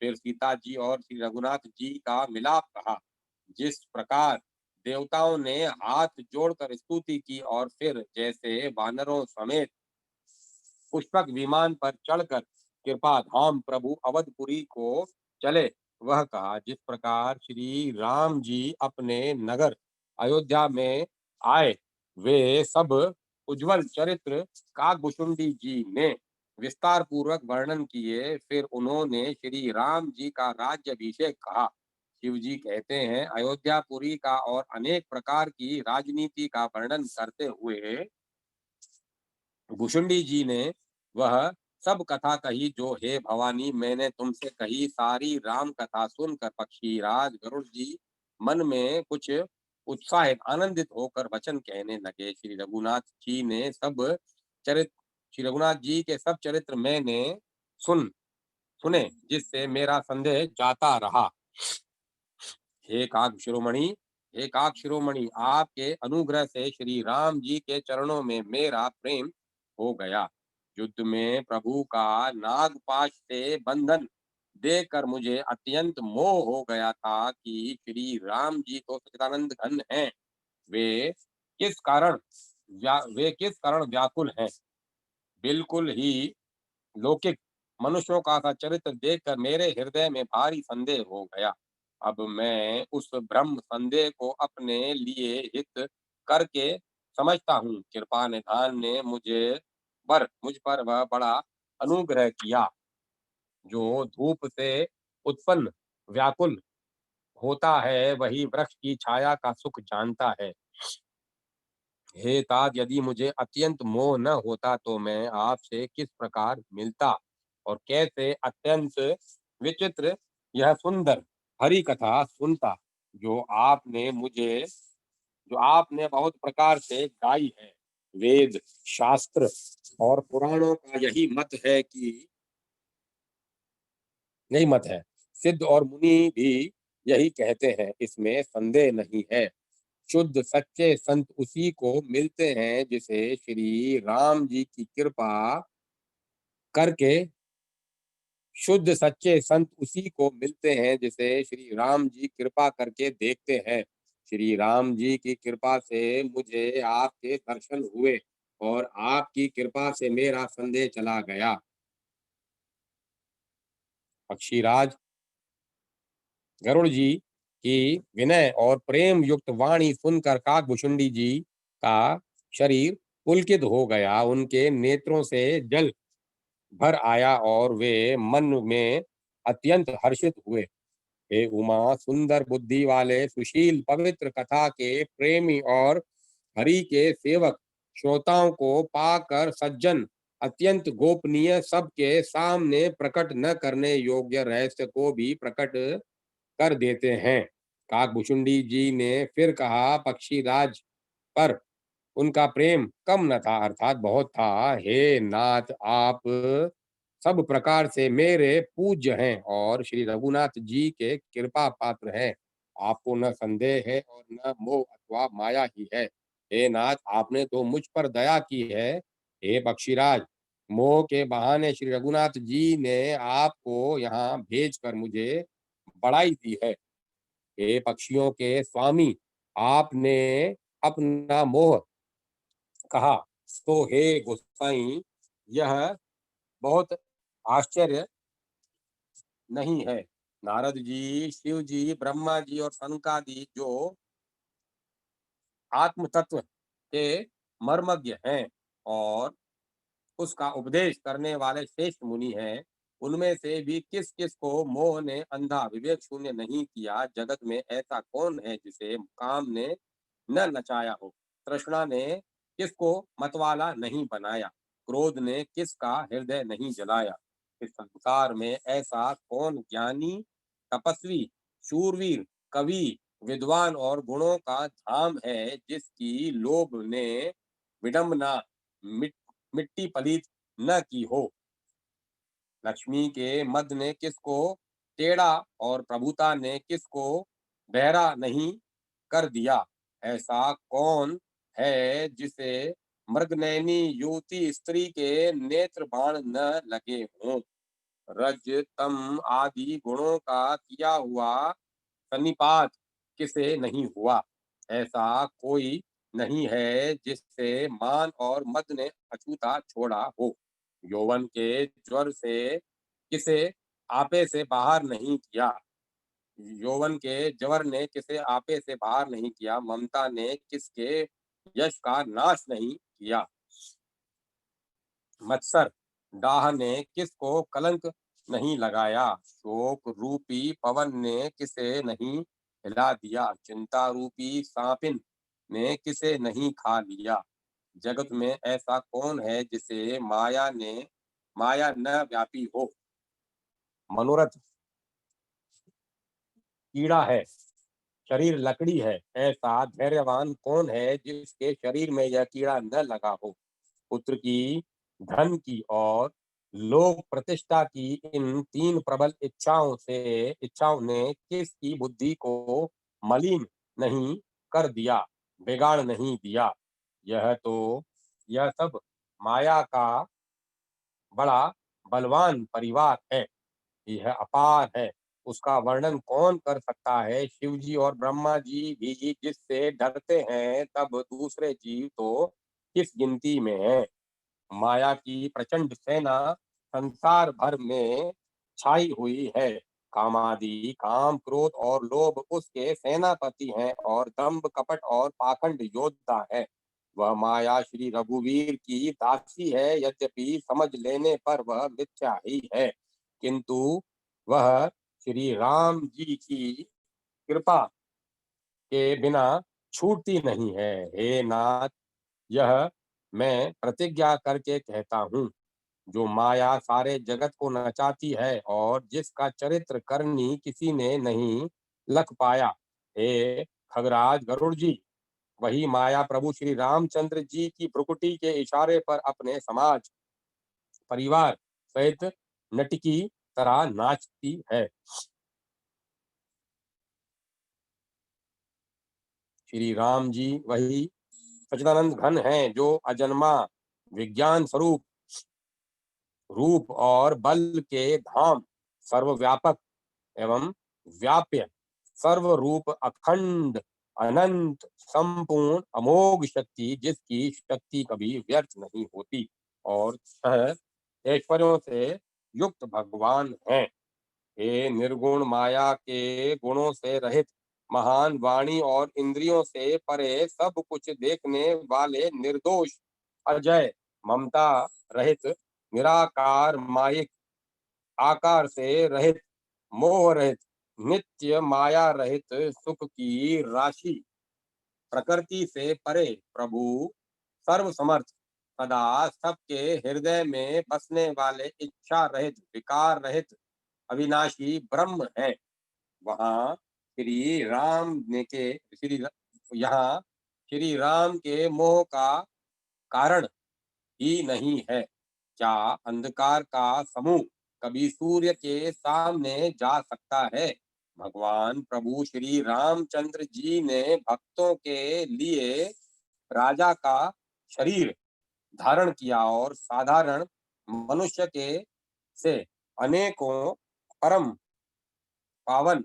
फिर सीता जी और श्री रघुनाथ जी का मिलाप कहा। जिस प्रकार देवताओं ने हाथ जोड़कर स्तुति की और फिर जैसे वानरों समेत पुष्पक विमान पर चढ़कर कृपा धाम प्रभु अवधपुरी को चले, वह कहा। जिस प्रकार श्री राम जी अपने नगर अयोध्या में आए, वे सब उज्जवल चरित्र काकभूषुंडी जी ने विस्तार पूर्वक वर्णन किए। फिर उन्होंने श्री राम जी का राज्याभिषेक कहा। शिव जी कहते हैं, अयोध्यापुरी का और अनेक प्रकार की राजनीति का वर्णन करते हुए भूषुंडी जी ने वह सब कथा कही जो हे भवानी मैंने तुमसे कही, सारी राम कथा सुनकर पक्षीराज गरुड़ जी मन में कुछ उत्साहित आनंदित होकर वचन कहने लगे। श्री रघुनाथ जी ने सब चरित्र श्री रघुनाथ जी के सब चरित्र मैंने सुन सुने, जिससे मेरा संदेह जाता रहा। हे काक शिरोमणि, हे काक शिरोमणि, आपके अनुग्रह से श्री राम जी के चरणों में मेरा प्रेम हो गया। युद्ध में प्रभु का नागपाश से बंधन देखकर मुझे अत्यंत मोह हो गया था कि श्री राम जी तो सच्चिदानंद घन हैं। वे वे किस कारण व्याकुल हैं। बिल्कुल ही लौकिक मनुष्यों का सा चरित्र देखकर मेरे हृदय में भारी संदेह हो गया। अब मैं उस ब्रह्म संदेह को अपने लिए हित करके समझता हूँ। कृपा निधान ने मुझ पर वह बड़ा अनुग्रह किया, जो धूप से उत्पन्न व्याकुल होता है वही वृक्ष की छाया का सुख जानता है। हे तात, यदि मुझे अत्यंत मोह न होता तो मैं आपसे किस प्रकार मिलता और कैसे अत्यंत विचित्र यह सुंदर हरि कथा सुनता, जो आपने बहुत प्रकार से गाई है। वेद शास्त्र और पुराणों का यही मत है। सिद्ध और मुनि भी यही कहते हैं, इसमें संदेह नहीं है। शुद्ध सच्चे संत उसी को मिलते हैं जिसे श्री राम जी की कृपा करके शुद्ध सच्चे संत उसी को मिलते हैं जिसे श्री राम जी कृपा करके देखते हैं। श्री राम जी की कृपा से मुझे आपके दर्शन हुए और आपकी कृपा से मेरा संदेह चला गया। पक्षीराज गरुड़ जी की विनय और प्रेम युक्त वाणी सुनकर काकभूषुंडी जी का शरीर पुलकित हो गया। उनके नेत्रों से जल भर आया और वे मन में अत्यंत हर्षित हुए। हे उमा, सुंदर बुद्धि वाले सुशील पवित्र कथा के प्रेमी और हरि के सेवक श्रोताओं को पाकर सज्जन अत्यंत गोपनीय सबके सामने प्रकट न करने योग्य रहस्य को भी प्रकट कर देते हैं। काकभूषुंडी जी ने फिर कहा, पक्षीराज पर उनका प्रेम कम न था, अर्थात बहुत था। हे नाथ, आप सब प्रकार से मेरे पूज्य हैं और श्री रघुनाथ जी के कृपा पात्र हैं। आपको न संदेह है और न मोह अथवा माया ही है। हे नाथ, आपने तो मुझ पर दया की है। हे पक्षीराज, मोह के बहाने श्री रघुनाथ जी ने आपको यहाँ भेजकर मुझे बड़ाई दी है। हे पक्षियों के स्वामी, आपने अपना मोह कहा, तो हे गोसाई, यह बहुत आश्चर्य नहीं है। नारद जी, शिव जी, ब्रह्मा जी और सनकादि जो आत्म तत्व के मर्मज्ञ हैं और उसका उपदेश करने वाले श्रेष्ठ मुनि हैं, उनमें से भी किस किस को मोह ने अंधा विवेक शून्य नहीं किया। जगत में ऐसा कौन है जिसे काम ने न नचाया हो। तृष्णा ने किसको मतवाला नहीं बनाया। क्रोध ने किसका हृदय नहीं जलाया। इस संसार में ऐसा कौन ज्ञानी, तपस्वी, शूरवीर, कवि, विद्वान और गुणों का धाम है जिसकी लोभ ने विडंबना मिट्टी पलीत न की हो। लक्ष्मी के मद ने किसको टेढ़ा और प्रभुता ने किसको बहरा नहीं कर दिया। ऐसा कौन है जिसे मृगनयनी युवती स्त्री के नेत्र बाण न लगे हों। रज तम आदि गुणों का किया हुआ सन्निपात किसे नहीं हुआ। ऐसा कोई नहीं है जिससे मान और मद ने अछूता छोड़ा हो। यौवन के ज्वर से किसे आपे से बाहर नहीं किया। यौवन के जवर ने किसे आपे से बाहर नहीं किया। ममता ने किसके यश का नाश नहीं किया। मत्सर डाह ने किसको कलंक नहीं लगाया। शोक रूपी पवन ने किसे नहीं हिला दिया। चिंता रूपी सांपिन ने किसे नहीं खा लिया। जगत में ऐसा कौन है जिसे माया ने माया न व्यापी हो। मनोरथ कीड़ा है, शरीर लकड़ी है, ऐसा धैर्यवान कौन है जिसके शरीर में यह कीड़ा न लगा हो। पुत्र की, धन की और लोक प्रतिष्ठा की इन तीन प्रबल इच्छाओं ने किसकी बुद्धि को मलिन नहीं कर दिया, बिगाड़ नहीं दिया। यह सब माया का बड़ा बलवान परिवार है, यह अपार है, उसका वर्णन कौन कर सकता है। शिव जी और ब्रह्मा जी भी जिससे डरते हैं, तब दूसरे जीव तो किस गिनती में हैं। माया की प्रचंड सेना संसार भर में छाई हुई है। कामादि, काम, क्रोध और लोभ उसके सेनापति हैं और दंभ, कपट और पाखंड योद्धा है। वह माया श्री रघुवीर की दासी है, यद्यपि समझ लेने पर वह मिथ्या ही है, किंतु वह श्री राम जी की कृपा के बिना छूटती नहीं है। हे नाथ, यह मैं प्रतिज्ञा करके कहता हूँ, जो माया सारे जगत को नचाती है और जिसका चरित्र करनी किसी ने नहीं लख पाया। हे खगराज गरुड़ जी, वही माया प्रभु श्री रामचंद्र जी की भ्रुकुटी के इशारे पर अपने समाज परिवार सहित नटकी तरह नाचती है। श्री राम जी वही सच्चिदानंद घन हैं, जो अजन्मा विज्ञान स्वरूप रूप और बल के धाम, सर्वव्यापक एवं व्याप्य, सर्वरूप, अखंड, अनंत, संपूर्ण, अमोघ शक्ति, जिसकी शक्ति कभी व्यर्थ नहीं होती और छह ऐश्वर्यों से युक्त भगवान हैं। हे निर्गुण माया के गुणों से रहित, महान वाणी और इंद्रियों से परे, सब कुछ देखने वाले, निर्दोष, अजय, ममता रहित, निराकार, माइक, आकार से रहित, मोह रहित, नित्य माया रहित, सुख की राशि, प्रकृति से परे प्रभु, सर्व समर्थ, सदा सबके हृदय में बसने वाले, इच्छा रहित, विकार रहित, अविनाशी ब्रह्म है। वहाँ श्री राम ने के श्री यहाँ श्री राम के मोह का कारण ही नहीं है। क्या अंधकार का समूह कभी सूर्य के सामने जा सकता है। भगवान प्रभु श्री रामचंद्र जी ने भक्तों के लिए राजा का शरीर धारण किया और साधारण मनुष्य के से अनेकों परम पावन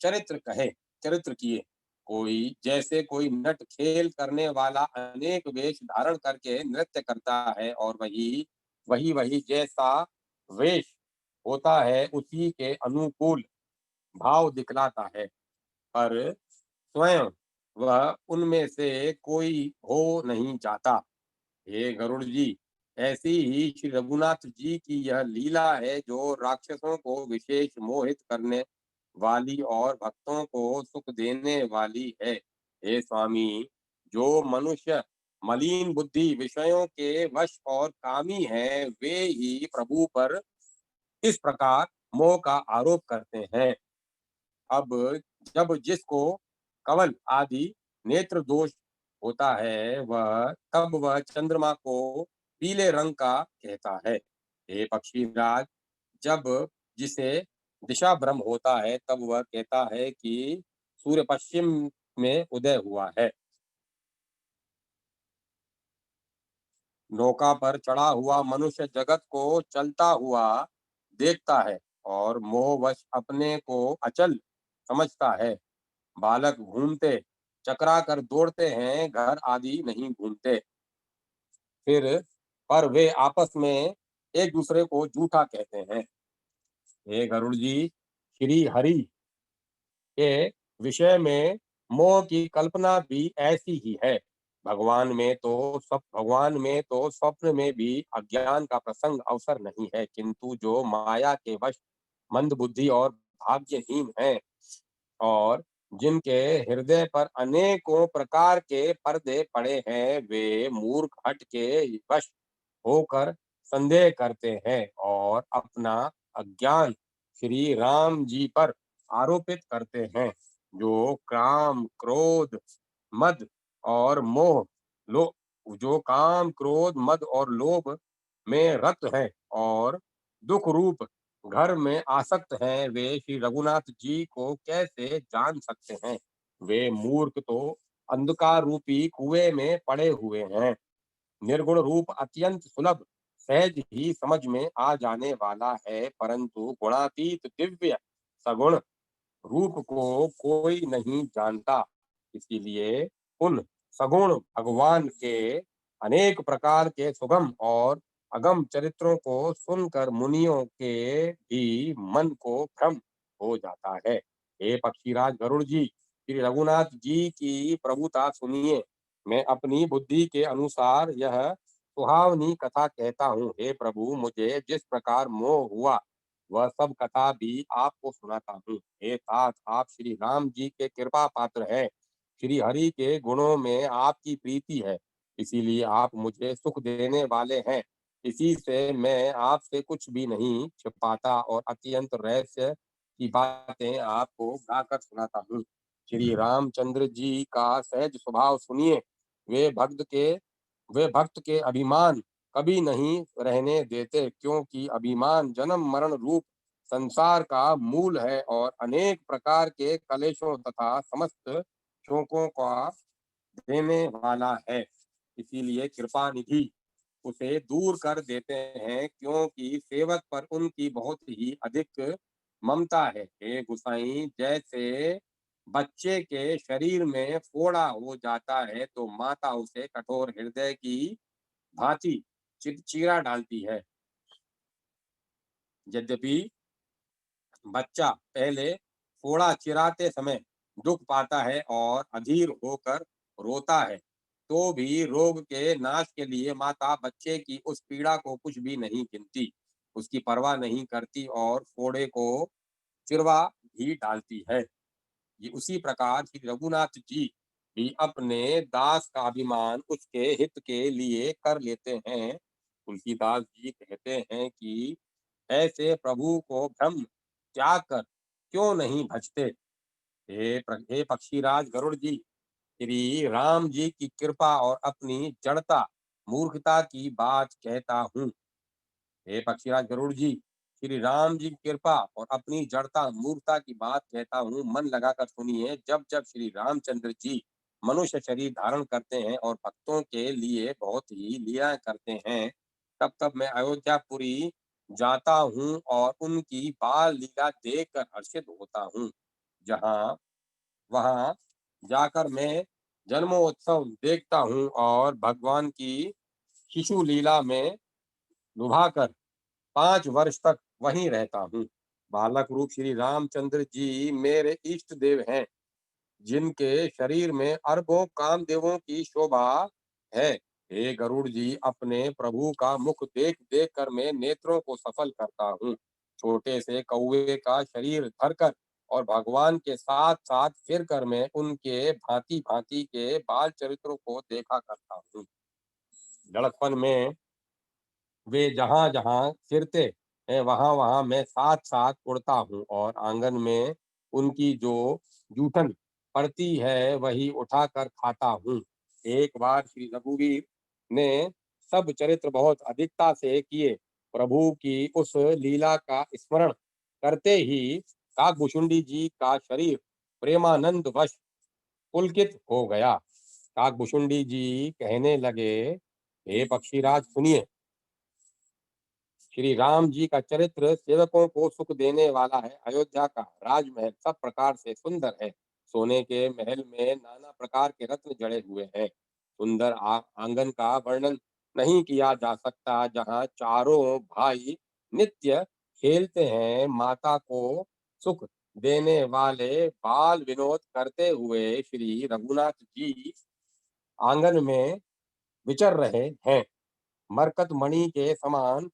चरित्र किए। कोई नट खेल करने वाला अनेक वेश धारण करके नृत्य करता है, और वही वही वही जैसा वेश होता है उसी के अनुकूल भाव दिखलाता है, पर स्वयं वह उनमें से कोई हो नहीं जाता। हे गरुड़ जी, ऐसी ही श्री रघुनाथ जी की यह लीला है, जो राक्षसों को विशेष मोहित करने वाली और भक्तों को सुख देने वाली है। हे स्वामी, जो मनुष्य मलिन बुद्धि, विषयों के वश और कामी हैं, वे ही प्रभु पर इस प्रकार मोह का आरोप करते हैं। अब जब जिसको कवल आदि नेत्र दोष होता है, तब वह चंद्रमा को पीले रंग का कहता है। हे पक्षीराज, जब जिसे दिशा भ्रम होता है, तब वह कहता है कि सूर्य पश्चिम में उदय हुआ है। नौका पर चढ़ा हुआ मनुष्य जगत को चलता हुआ देखता है और मोहवश अपने को अचल समझता है। बालक घूमते चकरा कर दौड़ते हैं, घर आदि नहीं घूमते। फिर पर वे आपस में एक दूसरे को झूठा कहते हैं। हे गरुड़ जी, श्री हरि के विषय में मोह की कल्पना भी ऐसी ही है। भगवान में तो स्वप्न में भी अज्ञान का प्रसंग अवसर नहीं है, किंतु जो माया के वश मंद बुद्धि और भाग्यहीन है और जिनके हृदय पर अनेकों प्रकार के पर्दे पड़े हैं, वे मूर्ख हट के वश होकर संदेह करते हैं और अपना अज्ञान श्री राम जी पर आरोपित करते हैं, जो काम क्रोध मद और मोह लो जो काम क्रोध मद और लोभ में रत हैं और दुख रूप घर में आसक्त हैं, वे श्री रघुनाथ जी को कैसे जान सकते हैं। वे मूर्ख तो अंधकार रूपी कुएं में पड़े हुए हैं। निर्गुण रूप अत्यंत सुलभ सहज ही समझ में आ जाने वाला है, परंतु गुणातीत दिव्य सगुण रूप को कोई नहीं जानता। इसीलिए उन सगुण भगवान के अनेक प्रकार के सुगम और अगम चरित्रों को सुनकर मुनियों के भी मन को भ्रम हो जाता है। हे पक्षीराज गरुड़ जी, श्री रघुनाथ जी की प्रभुता सुनिए। मैं अपनी बुद्धि के अनुसार यह सुहावनी कथा कहता हूँ। हे प्रभु, मुझे जिस प्रकार मोह हुआ वह सब कथा भी आपको सुनाता हूँ। हे तात, आप श्री राम जी के कृपा पात्र हैं। श्री हरि के गुणों में आपकी प्रीति है, इसीलिए आप मुझे सुख देने वाले हैं। इसी से मैं आपसे कुछ भी नहीं छिपाता और अत्यंत रहस्य की बातें आपको गाकर सुनाता हूँ। श्री रामचंद्र जी का सहज स्वभाव सुनिए। वे भक्त के वे भक्त के अभिमान कभी नहीं रहने देते, क्योंकि अभिमान जन्म मरण रूप संसार का मूल है और अनेक प्रकार के कलेशों तथा समस्त शोकों का देने वाला है। इसीलिए कृपा निधि उसे दूर कर देते हैं, क्योंकि सेवक पर उनकी बहुत ही अधिक ममता है। हे गुसाई, जैसे बच्चे के शरीर में फोड़ा हो जाता है तो माता उसे कठोर हृदय की भांति चीरा डालती है। यद्यपि बच्चा पहले फोड़ा चिराते समय दुख पाता है और अधीर होकर रोता है, तो भी रोग के नाश के लिए माता बच्चे की उस पीड़ा को कुछ भी नहीं गिनती, उसकी परवाह नहीं करती और फोड़े को चिरवा भी डालती है। ये उसी प्रकार श्री रघुनाथ जी भी अपने दास का अभिमान उसके हित के लिए कर लेते हैं। तुलसीदास जी कहते हैं कि ऐसे प्रभु को भ्रम त्याग कर क्यों नहीं भजते। हे पक्षीराज गरुड़ जी, श्री राम जी की कृपा और अपनी जड़ता मूर्खता की बात कहता हूँ। हे पक्षीराज गरुड़ जी, श्री राम जी की कृपा और अपनी जड़ता मूर्खता की बात कहता हूँ। मन लगाकर सुनिए। जब जब श्री रामचंद्र जी मनुष्य शरीर धारण करते हैं और भक्तों के लिए बहुत ही लीलाएं करते हैं, तब तब मैं अयोध्यापुरी जाता हूँ और उनकी बाल लीला देखकर हर्षित होता हूँ। जहाँ वहां जाकर मैं जन्मोत्सव देखता हूँ और भगवान की शिशु लीला में लुभाकर 5 वर्ष तक वहीं रहता हूँ। बालक रूप श्री रामचंद्र जी मेरे इष्ट देव हैं, जिनके शरीर में अरबों कामदेवों की शोभा है। हे गरुड़ जी, अपने प्रभु का मुख देख देख कर मैं नेत्रों को सफल करता हूँ। छोटे से कौवे का शरीर धरकर और भगवान के साथ साथ फिर कर मैं उनके भांति भांति के बाल चरित्रों को देखा करता हूँ। लड़कपन में वे जहाँ जहाँ फिरते हैं वहां वहां मैं साथ साथ उड़ता हूँ और आंगन में उनकी जो जूठन पड़ती है वही उठाकर खाता हूँ। एक बार श्री रघुवीर ने सब चरित्र बहुत अधिकता से किए। प्रभु की उस लीला का स्मरण करते ही काकभूषुंडी जी का शरीर प्रेमानंद वश पुलकित हो गया। काकभूषुंडी जी कहने लगे, हे पक्षीराज सुनिए, श्री राम जी का चरित्र सेवकों को सुख देने वाला है। अयोध्या का राजमहल सब प्रकार से सुंदर है। सोने के महल में नाना प्रकार के रत्न जड़े हुए हैं। सुंदर आंगन का वर्णन नहीं किया जा सकता, जहाँ चारों भाई नित्य खेलते हैं। माता को सुख देने वाले बाल विनोद करते हुए श्री रघुनाथ जी आंगन में विचर रहे हैं। मरकत मणि के समान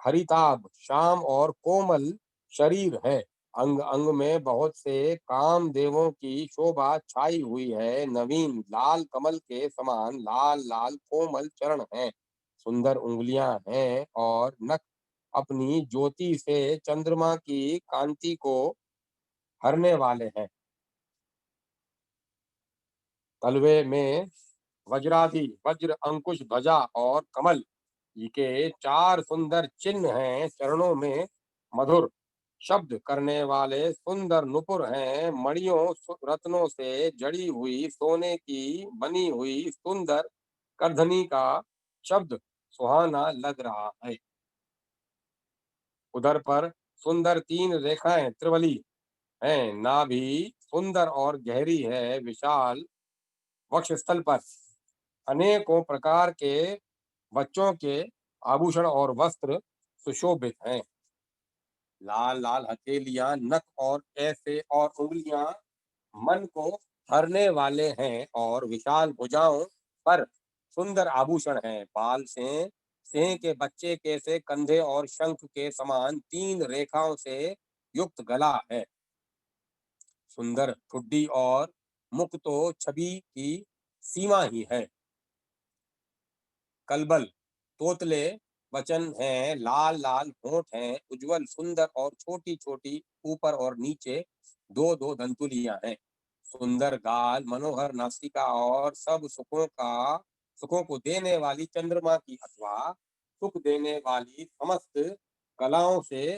हरिताभ श्याम और कोमल शरीर है। अंग अंग में बहुत से काम देवों की शोभा छाई हुई है। नवीन लाल कमल के समान लाल लाल कोमल चरण हैं। सुंदर उंगलियां हैं और नख अपनी ज्योति से चंद्रमा की कांति को हरने वाले हैं। तलवे में वज्रादि वज्र अंकुश ध्वजा और कमल के चार सुंदर चिन्ह हैं। चरणों में मधुर शब्द करने वाले सुंदर नुपुर हैं। मणियों रत्नों से जड़ी हुई सोने की बनी हुई सुंदर करधनी का शब्द सुहाना लग रहा है। उधर पर सुंदर तीन रेखाएं त्रिवली हैं। नाभि सुंदर और गहरी है। विशाल वक्षस्थल पर अनेकों प्रकार के बच्चों के आभूषण और वस्त्र सुशोभित हैं। लाल लाल हथेलियां, नख और ऐसे और उंगलियां मन को हरने वाले हैं और विशाल भुजाओं पर सुंदर आभूषण हैं। बाल से सिंह के बच्चे के से कंधे और शंख के समान तीन रेखाओं से युक्त गला है। सुंदर ठुड्डी और मुख तो छवि की सीमा ही है। कलबल तोतले वचन हैं। लाल लाल होंठ हैं, उज्जवल सुंदर और छोटी छोटी ऊपर और नीचे दो दो दंतुलियां हैं। सुंदर गाल, मनोहर नासिका और सब सुखों को देने वाली चंद्रमा की अथवा सुख देने वाली समस्त कलाओं से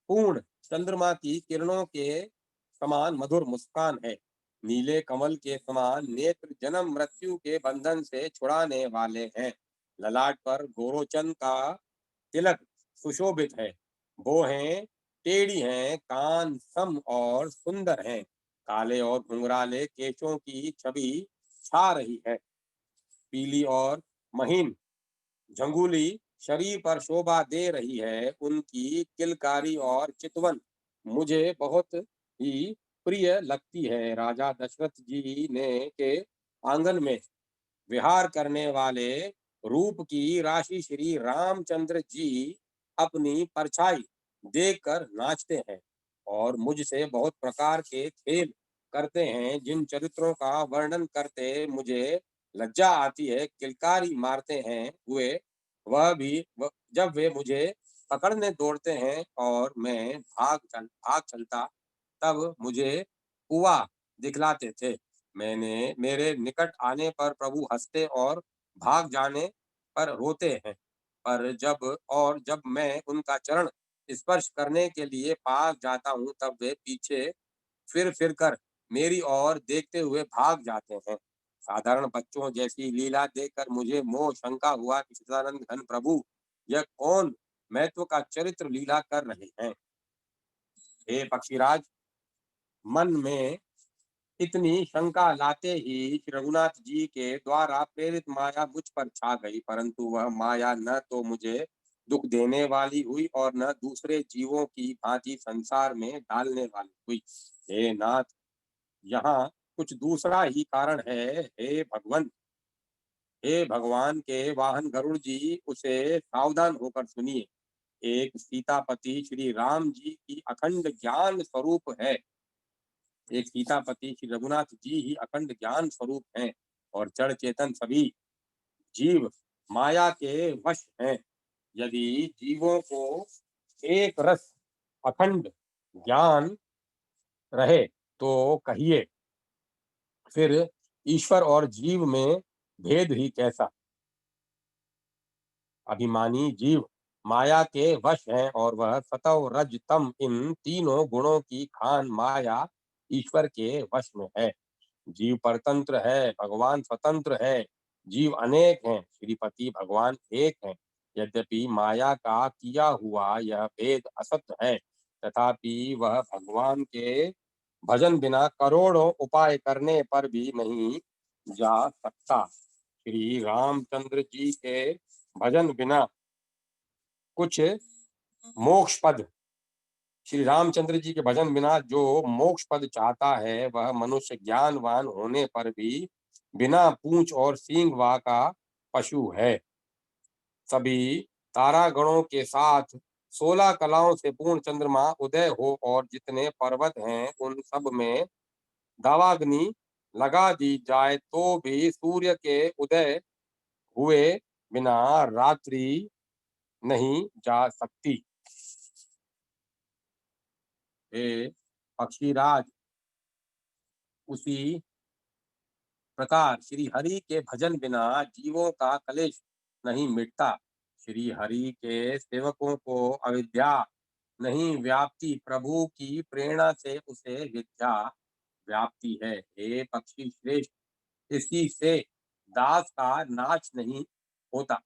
पूर्ण चंद्रमा की किरणों के समान मधुर मुस्कान है। नीले कमल के समान नेत्र जन्म मृत्यु के बंधन से छुड़ाने वाले हैं। ललाट पर गोरोचन का तिलक सुशोभित है। भौहें टेढ़ी हैं, कान सम और सुंदर हैं। काले और घुंघराले केशों की छवि छा रही है। पीली और महीन झंगुली शरीर पर शोभा दे रही है। उनकी किलकारी और चितवन मुझे बहुत ही प्रिय लगती है। राजा दशरथ जी ने के आंगन में विहार करने वाले रूप की राशि श्री रामचंद्र जी अपनी परछाई देखकर नाचते हैं और मुझसे बहुत प्रकार के खेल करते हैं। जिन चरित्रों का वर्णन करते मुझे लज्जा आती है, किलकारी मारते हैं हुए, जब वे मुझे पकड़ने दौड़ते हैं और मैं भाग चलता, तब मुझे कुआ दिखलाते थे। मेरे निकट आने पर प्रभु हंसते और भाग जाने पर रोते हैं। पर जब मैं उनका चरण स्पर्श करने के लिए पास जाता हूँ, तब वे पीछे फिर कर मेरी ओर देखते हुए भाग जाते हैं। साधारण बच्चों जैसी लीला देखकर मुझे मोह शंका हुआ कि सच्चिदानंद घन प्रभु यह कौन महत्व का चरित्र लीला कर रहे हैं। हे पक्षीराज, मन में इतनी शंका लाते ही श्री रघुनाथ जी के द्वारा प्रेरित माया मुझ पर छा गई, परंतु वह माया न तो मुझे दुख देने वाली हुई और न दूसरे जीवों की भांति संसार में डालने वाली हुई। हे नाथ, यहाँ कुछ दूसरा ही कारण है। हे भगवान के वाहन गरुड़ जी, उसे सावधान होकर सुनिए। एक सीतापति श्री राम जी की अखंड ज्ञान स्वरूप है। एक सीतापति श्री रघुनाथ जी ही अखंड ज्ञान स्वरूप हैं और जड़ चेतन सभी जीव माया के वश हैं। यदि जीवों को एक रस अखंड ज्ञान रहे तो कहिए फिर ईश्वर और जीव में भेद ही कैसा। अभिमानी जीव माया के वश हैं और वह सतव रज तम इन तीनों गुणों की खान माया ईश्वर के वश में है। जीव परतंत्र है, भगवान स्वतंत्र है। जीव अनेक हैं, श्रीपति भगवान एक हैं। यद्यपि माया का किया हुआ यह भेद असत्य है, तथापि वह भगवान के भजन बिना करोड़ों उपाय करने पर भी नहीं जा सकता। श्री रामचंद्र जी के भजन बिना कुछ मोक्ष पद श्री रामचंद्र जी के भजन बिना जो मोक्ष पद चाहता है, वह मनुष्य ज्ञानवान होने पर भी बिना पूंछ और सींग वा का पशु है। सभी तारागणों के साथ 16 कलाओं से पूर्ण चंद्रमा उदय हो और जितने पर्वत हैं उन सब में दावाग्नि लगा दी जाए तो भी सूर्य के उदय हुए बिना रात्रि नहीं जा सकती। हे पक्षीराज, उसी प्रकार श्री हरि के भजन बिना जीवों का कलेश नहीं मिटता। श्री हरि के सेवकों को अविद्या नहीं व्याप्ति, प्रभु की प्रेरणा से उसे विद्या व्याप्ति है। हे पक्षी श्रेष्ठ, इसी से दास का नाश नहीं होता।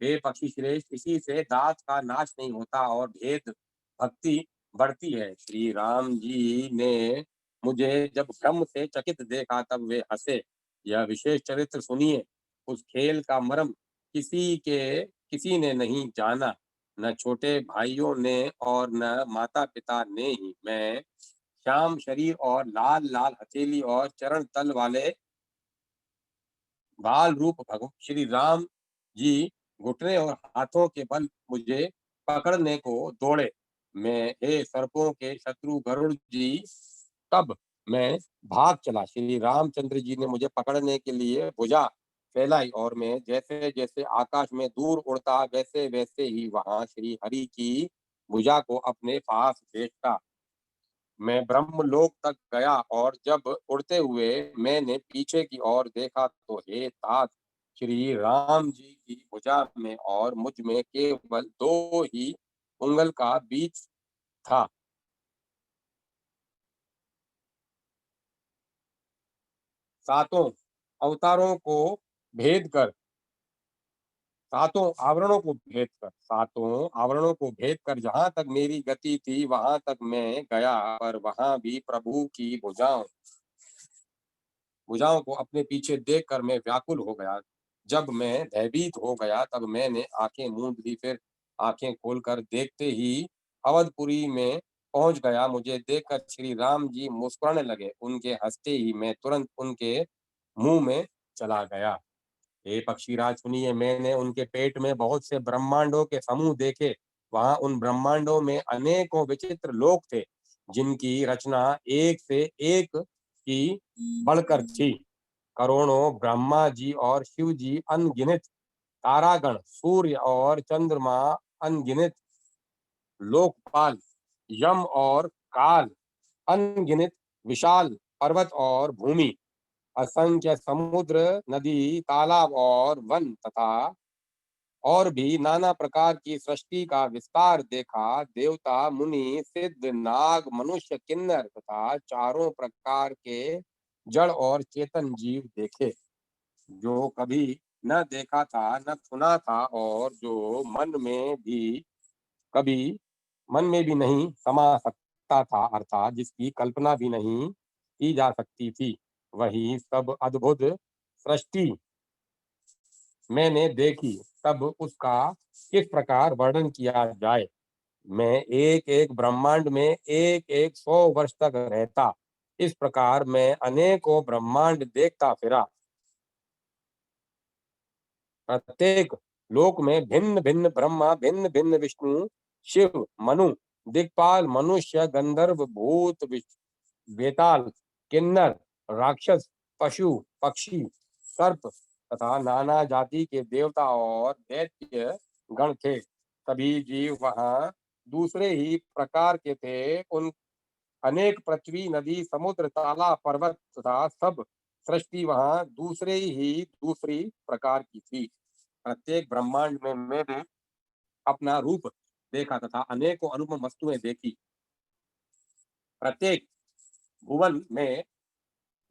हे पक्षी श्रेष्ठ, इसी से दास का नाश नहीं होता और भेद भक्ति बढ़ती है। श्री राम जी ने मुझे जब ब्रह्म से चकित देखा तब वे हंसे। यह विशेष चरित्र सुनिए। उस खेल का मर्म किसी ने नहीं जाना, न छोटे भाइयों ने और न माता पिता ने ही। मैं श्याम शरीर और लाल लाल हथेली और चरण तल वाले बाल रूप भगवान श्री राम जी घुटने और हाथों के बल मुझे पकड़ने को दौड़े। मैं हे सर्पों के शत्रु गरुड़ जी, तब मैं भाग चला। श्री रामचंद्र जी ने मुझे पकड़ने के लिए भुजा फैलाई और मैं जैसे जैसे आकाश में दूर उड़ता वैसे वैसे ही वहां श्री हरि की भुजा को अपने पास देखता। मैं ब्रह्मलोक तक गया और जब उड़ते हुए मैंने पीछे की ओर देखा तो हे तात, श्री राम जी की भुजा में और मुझ में केवल दो ही उंगल का बीच था। सातों अवतारों को भेद कर सातों आवरणों को भेद कर जहां तक मेरी गति थी वहां तक मैं गया, पर वहां भी प्रभु की भुजाओं को अपने पीछे देखकर मैं व्याकुल हो गया। जब मैं भयभीत हो गया तब मैंने आंखें मूंद ली, फिर आंखें खोलकर देखते ही अवधपुरी में पहुंच गया। मुझे देखकर श्री राम जी मुस्कुराने लगे। उनके हंसते ही मैं तुरंत उनके मुंह में चला गया। हे पक्षीराज सुनिए, मैंने उनके पेट में बहुत से ब्रह्मांडों के समूह देखे। वहां उन ब्रह्मांडों में अनेकों विचित्र लोक थे, जिनकी रचना एक से एक की बढ़कर थी। करोड़ों ब्रह्मा जी और शिव जी अनगिनत, तारागण, सूर्य और चंद्रमा अनगिनत, लोकपाल, यम और काल अनगिनत, विशाल पर्वत और भूमि, असंख्य समुद्र, नदी, तालाब और वन तथा और भी नाना प्रकार की सृष्टि का विस्तार देखा। देवता, मुनि, सिद्ध, नाग, मनुष्य, किन्नर तथा चारों प्रकार के जड़ और चेतन जीव देखे, जो कभी न देखा था न सुना था और जो कभी मन में भी नहीं समा सकता था, अर्थात जिसकी कल्पना भी नहीं की जा सकती थी। वही सब अद्भुत सृष्टि मैंने देखी, तब उसका किस प्रकार वर्णन किया जाए। मैं एक एक ब्रह्मांड में एक एक 100 वर्ष तक रहता। इस प्रकार मैं अनेकों ब्रह्मांड देखता फिरा। प्रत्येक लोक में भिन्न भिन्न ब्रह्मा, भिन्न भिन्न विष्णु, शिव, मनु, दिक्पाल, मनुष्य, गंधर्व, भूत, बेताल, किन्नर, राक्षस, पशु, पक्षी, सर्प तथा नाना जाति के देवता और दैत्य गण थे। सभी जीव वहां दूसरे ही प्रकार के थे। उन अनेक पृथ्वी, नदी, समुद्र, तालाब, पर्वत तथा सब सृष्टि वहां दूसरी प्रकार की थी। प्रत्येक ब्रह्मांड में मैंने अपना रूप देखा तथा अनेकों अनुपम वस्तुएं देखी। प्रत्येक भुवन में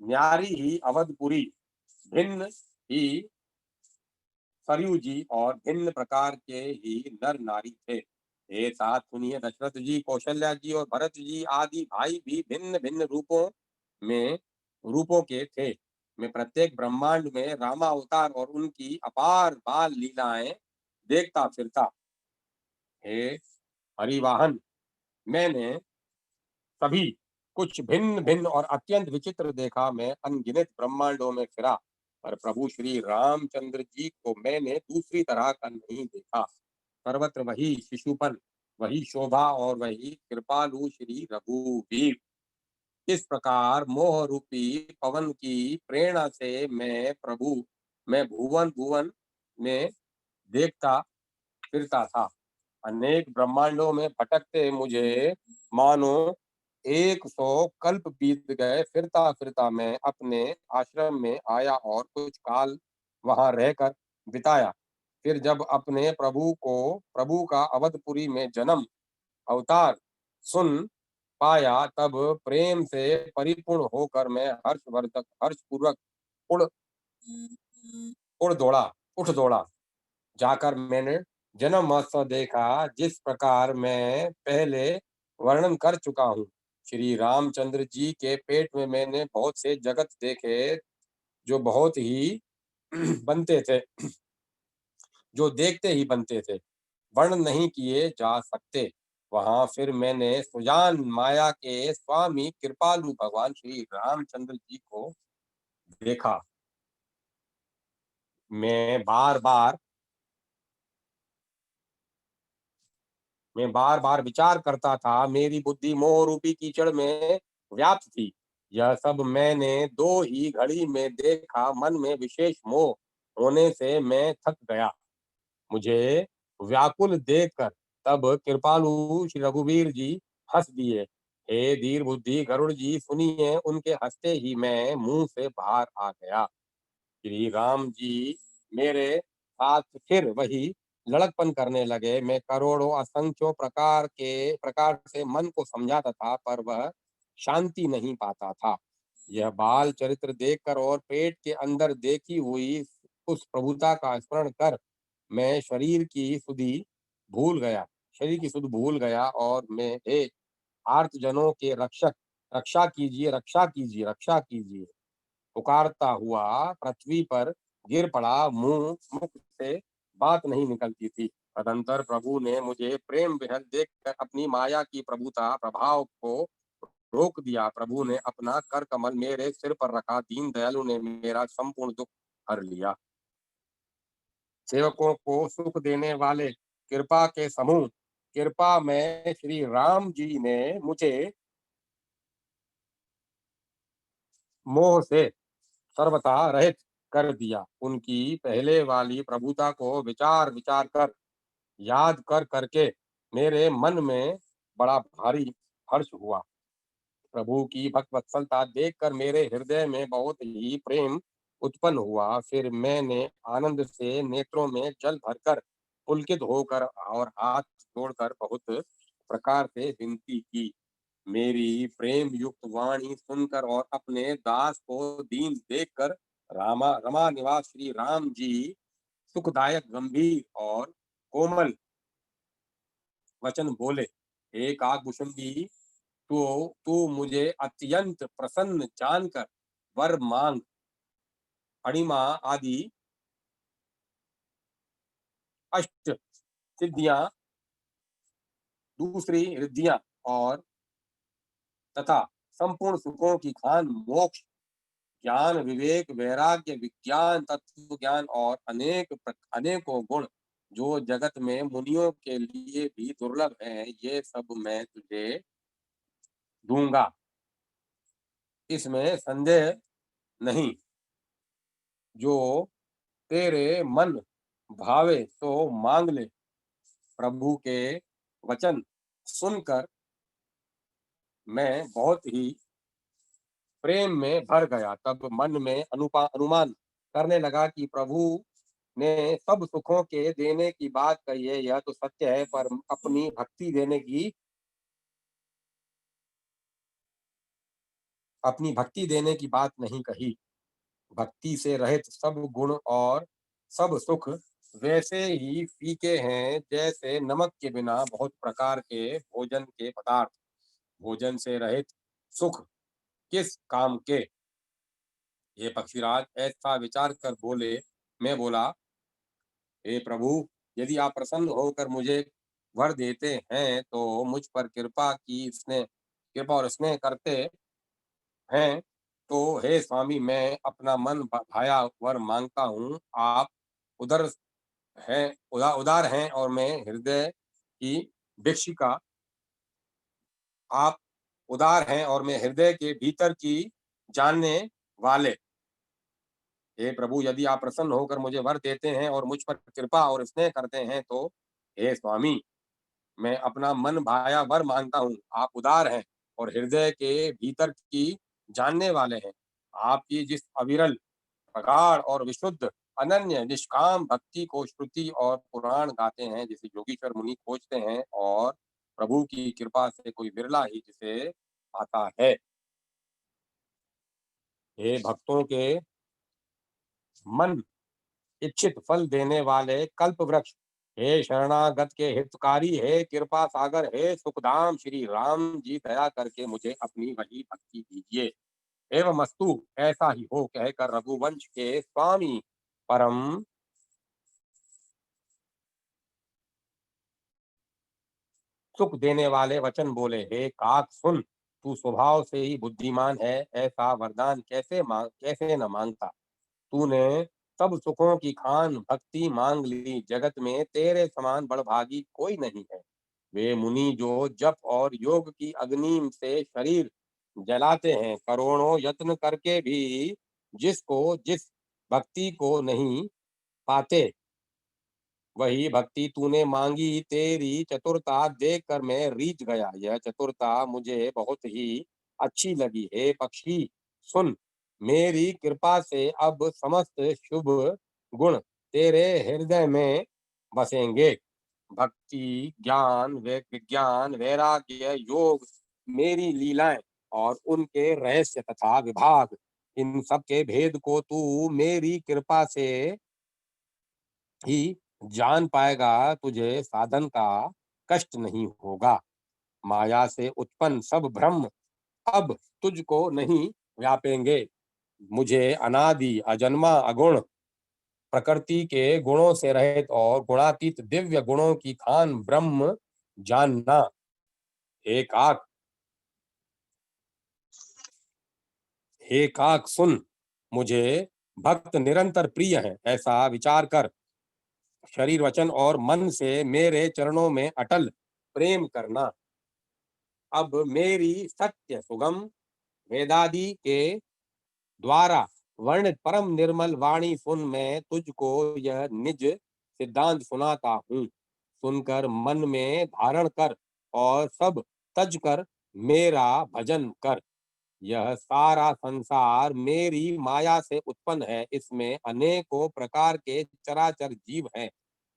न्यारी ही अवधपुरी, भिन्न ही सरयू जी और भिन्न प्रकार के ही नर नारी थे। हे तात सुनिए, दशरथ जी, कौशल्या जी और भरत जी आदि भाई भी भिन्न भिन्न में रूपों के थे। मैं प्रत्येक ब्रह्मांड में रामा अवतार और उनकी अपार बाल लीलाएं देखता फिरता। हे हरिवाहन, मैंने सभी कुछ भिन्न भिन्न और अत्यंत विचित्र देखा। मैं अनगिनत ब्रह्मांडों में फिरा, पर प्रभु श्री रामचंद्र जी को मैंने दूसरी तरह का नहीं देखा। सर्वत्र वही शिशुपन, वही शोभा और वही कृपालु श्री रघुवीर। इस प्रकार मोह रूपी पवन की प्रेरणा से मैं भुवन भुवन में देखता फिरता था। अनेक ब्रह्मांडों में भटकते मुझे मानो 100 कल्प बीत गए। फिरता फिरता मैं अपने आश्रम में आया और कुछ काल वहां रहकर बिताया। फिर जब अपने प्रभु का अवधपुरी में जन्म अवतार सुन पाया, तब प्रेम से परिपूर्ण होकर मैं हर्षपूर्वक उड़ उड़ दौड़ा उठ दौड़ा। जाकर मैंने जन्म महोत्सव देखा, जिस प्रकार मैं पहले वर्णन कर चुका हूँ। श्री रामचंद्र जी के पेट में मैंने बहुत से जगत देखे, जो बहुत ही बनते थे, जो देखते ही बनते थे, वर्णन नहीं किए जा सकते। वहां फिर मैंने सुजान माया के स्वामी कृपालु भगवान श्री रामचंद्र जी को देखा। मैं बार बार मैं बार बार विचार करता था, मेरी बुद्धि मोह रूपी कीचड़ में व्याप्त थी। यह सब मैंने 2 ही घड़ी में देखा। मन में विशेष मोह होने से मैं थक गया। मुझे व्याकुल देखकर तब कृपालु श्री रघुवीर जी हंस दिए। हे धीर बुद्धि गरुड़ जी, सुनिए। उनके हंसते ही मैं मुंह से बाहर आ गया। श्री राम जी मेरे साथ फिर वही लड़कपन करने लगे। मैं करोड़ों असंख्यों प्रकार से मन को समझाता था, पर वह शांति नहीं पाता था। यह बाल चरित्र देखकर और पेट के अंदर देखी हुई उस प्रभुता का स्मरण कर मैं शरीर की सुधि भूल गया और मैं, हे आर्त जनों के रक्षक, रक्षा कीजिए, रक्षा कीजिए, रक्षा कीजिए, पुकारता हुआ पृथ्वी पर गिर पड़ा। मुख से बात नहीं निकलती थी। तदंतर प्रभु ने मुझे प्रेम विहल देखकर अपनी माया की प्रभुता प्रभाव को रोक दिया। प्रभु ने अपना कर कमल मेरे सिर पर रखा। दीन दयालु ने मेरा संपूर्ण दुख हर लिया। सेवकों को सुख देने वाले कृपा के समूह कृपा में श्री राम जी ने मुझे मोह से सर्वथा रहित कर दिया। उनकी पहले वाली प्रभुता को विचार विचार कर, याद कर करके मेरे मन में बड़ा भारी हर्ष हुआ। प्रभु की भक्त वत्सलता देखकर मेरे हृदय में बहुत ही प्रेम उत्पन्न हुआ। फिर मैंने आनंद से नेत्रों में जल भरकर पुलकित होकर और हाथ जोड़कर बहुत प्रकार से विनती की। मेरी प्रेम युक्त वाणी सुनकर और अपने दास को दीन देखकर रमा निवास श्री राम जी सुखदायक गंभीर और कोमल वचन बोले। हे काकभूषुंडी, तो तू मुझे अत्यंत प्रसन्न जानकर वर मांग। अणिमा आदि अष्ट सिद्धियां, दूसरी रिद्धियां और तथा संपूर्ण सुखों की खान मोक्ष, ज्ञान, विवेक, वैराग्य, विज्ञान, तत्व ज्ञान और अनेकों गुण, जो जगत में मुनियों के लिए भी दुर्लभ है, ये सब मैं तुझे दूंगा, इसमें संदेह नहीं। जो तेरे मन भावे तो मांग ले। प्रभु के वचन सुनकर मैं बहुत ही प्रेम में भर गया। तब मन में अनुमान करने लगा कि प्रभु ने सब सुखों के देने की बात कही है, यह तो सत्य है, पर अपनी भक्ति देने की बात नहीं कही। भक्ति से रहित सब गुण और सब सुख वैसे ही फीके हैं, जैसे नमक के बिना बहुत प्रकार के भोजन के पदार्थ। भोजन से रहित सुख किस काम के? ये पक्षीराज ऐसा विचार कर बोले। मैं बोला, हे प्रभु, यदि आप प्रसन्न होकर मुझे वर देते हैं तो मुझ पर कृपा और स्नेह करते हैं, तो हे स्वामी, मैं अपना मन भाया वर मांगता हूँ। आप उधर उदार हैं और मैं हृदय की भिक्षिका आप उदार हैं और मैं हृदय के भीतर की जानने वाले। हे प्रभु, यदि आप प्रसन्न होकर मुझे वर देते हैं और मुझ पर कृपा और स्नेह करते हैं तो हे स्वामी, मैं अपना मन भाया वर मांगता हूँ। आप उदार हैं और हृदय के भीतर की जानने वाले हैं। आपकी जिस अविरल, प्रगाढ़ और विशुद्ध, अनन्य, निष्काम भक्ति को श्रुति और पुराण गाते हैं, जिसे योगीश्वर मुनि खोजते हैं, और प्रभु की कृपा से कोई बिरला ही जिसे आता है। हे भक्तों के मन इच्छित फल देने वाले कल्प वृक्ष, हे शरणागत के हितकारी, हे कृपा सागर, हे सुखधाम श्री राम जी, दया करके मुझे अपनी वही भक्ति दीजिए। एवं मस्तु, ऐसा ही हो, कहकर रघुवंश के स्वामी परम सुख देने वाले वचन बोले। हे काक सुन, तू स्वभाव से ही बुद्धिमान है, ऐसा वरदान कैसे न मांगता। तूने सब सुखों की खान भक्ति मांग ली, जगत में तेरे समान बड़भागी कोई नहीं है। वे मुनि जो जप और योग की अग्नि से शरीर जलाते हैं, करोड़ों यत्न करके भी जिस भक्ति को नहीं पाते, वही भक्ति तूने मांगी, तेरी चतुरता देखकर मैं रीझ गया। यह चतुरता मुझे बहुत ही अच्छी लगी। हे पक्षी सुन, मेरी कृपा से अब समस्त शुभ गुण तेरे हृदय में बसेंगे। भक्ति, ज्ञान, विज्ञान, वैराग्य, योग, मेरी लीलाएं और उनके रहस्य तथा विभाग, इन सब के भेद को तू मेरी कृपा से ही जान पाएगा। तुझे साधन का कष्ट नहीं होगा। माया से उत्पन्न सब भ्रम अब तुझको नहीं व्यापेंगे। मुझे अनादि, अजन्मा, अगुण, प्रकृति के गुणों से रहित और गुणातीत दिव्य गुणों की खान ब्रह्म जानना। एक आख हे काक सुन, मुझे भक्त निरंतर प्रिय है, ऐसा विचार कर शरीर, वचन और मन से मेरे चरणों में अटल प्रेम करना। अब मेरी सत्य सुगम वेदादि के द्वारा वर्णित परम निर्मल वाणी सुन। मैं तुझको यह निज सिद्धांत सुनाता हूँ। सुनकर मन में धारण कर और सब तज कर मेरा भजन कर। यह सारा संसार मेरी माया से उत्पन्न है। इसमें अनेकों प्रकार के चराचर जीव हैं।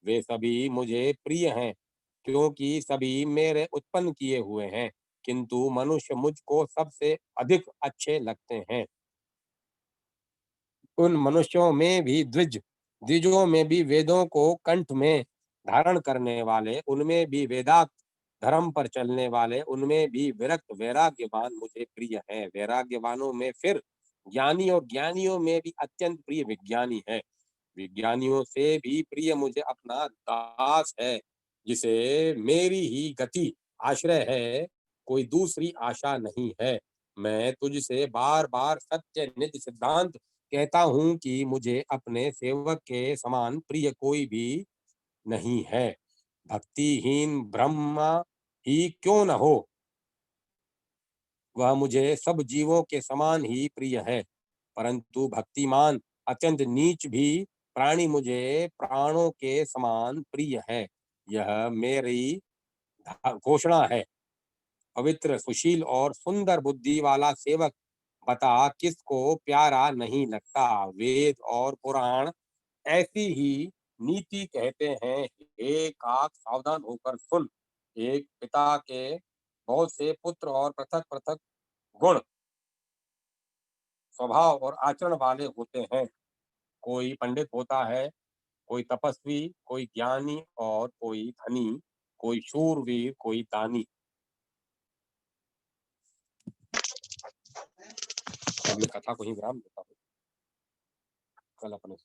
वे सभी मुझे प्रिय हैं, क्योंकि सभी मेरे उत्पन्न किए हुए हैं। किंतु मनुष्य मुझको सबसे अधिक अच्छे लगते हैं। उन मनुष्यों में भी द्विजों में भी वेदों को कंठ में धारण करने वाले, उनमें भी वेदांत धर्म पर चलने वाले, उनमें भी विरक्त वैराग्यवान मुझे प्रिय है। वैराग्यवानों में फिर ज्ञानी और ज्ञानियों में भी अत्यंत प्रिय विज्ञानी है। विज्ञानियों से भी प्रिय मुझे अपना दास है, जिसे मेरी ही गति आश्रय है, कोई दूसरी आशा नहीं है। मैं तुझसे बार बार सत्य नित्य सिद्धांत कहता हूँ कि मुझे अपने सेवक के समान प्रिय कोई भी नहीं है। भक्तिहीन ब्रह्मा ही क्यों न हो, वह मुझे सब जीवों के समान ही प्रिय है। परंतु भक्तिमान अत्यंत नीच भी प्राणी मुझे प्राणों के समान प्रिय है। यह मेरी घोषणा है। पवित्र, सुशील और सुंदर बुद्धि वाला सेवक बता किसको प्यारा नहीं लगता। वेद और पुराण ऐसी ही नीति कहते हैं। हे काक, सावधान होकर सुन। एक पिता के बहुत से पुत्र और पृथक पृथक गुण, स्वभाव और आचरण वाले होते हैं। कोई पंडित होता है, कोई तपस्वी, कोई ज्ञानी और कोई धनी, कोई शूरवीर, कोई दानी। अब मैं कथा को ही विराम देता हूँ। कल अपने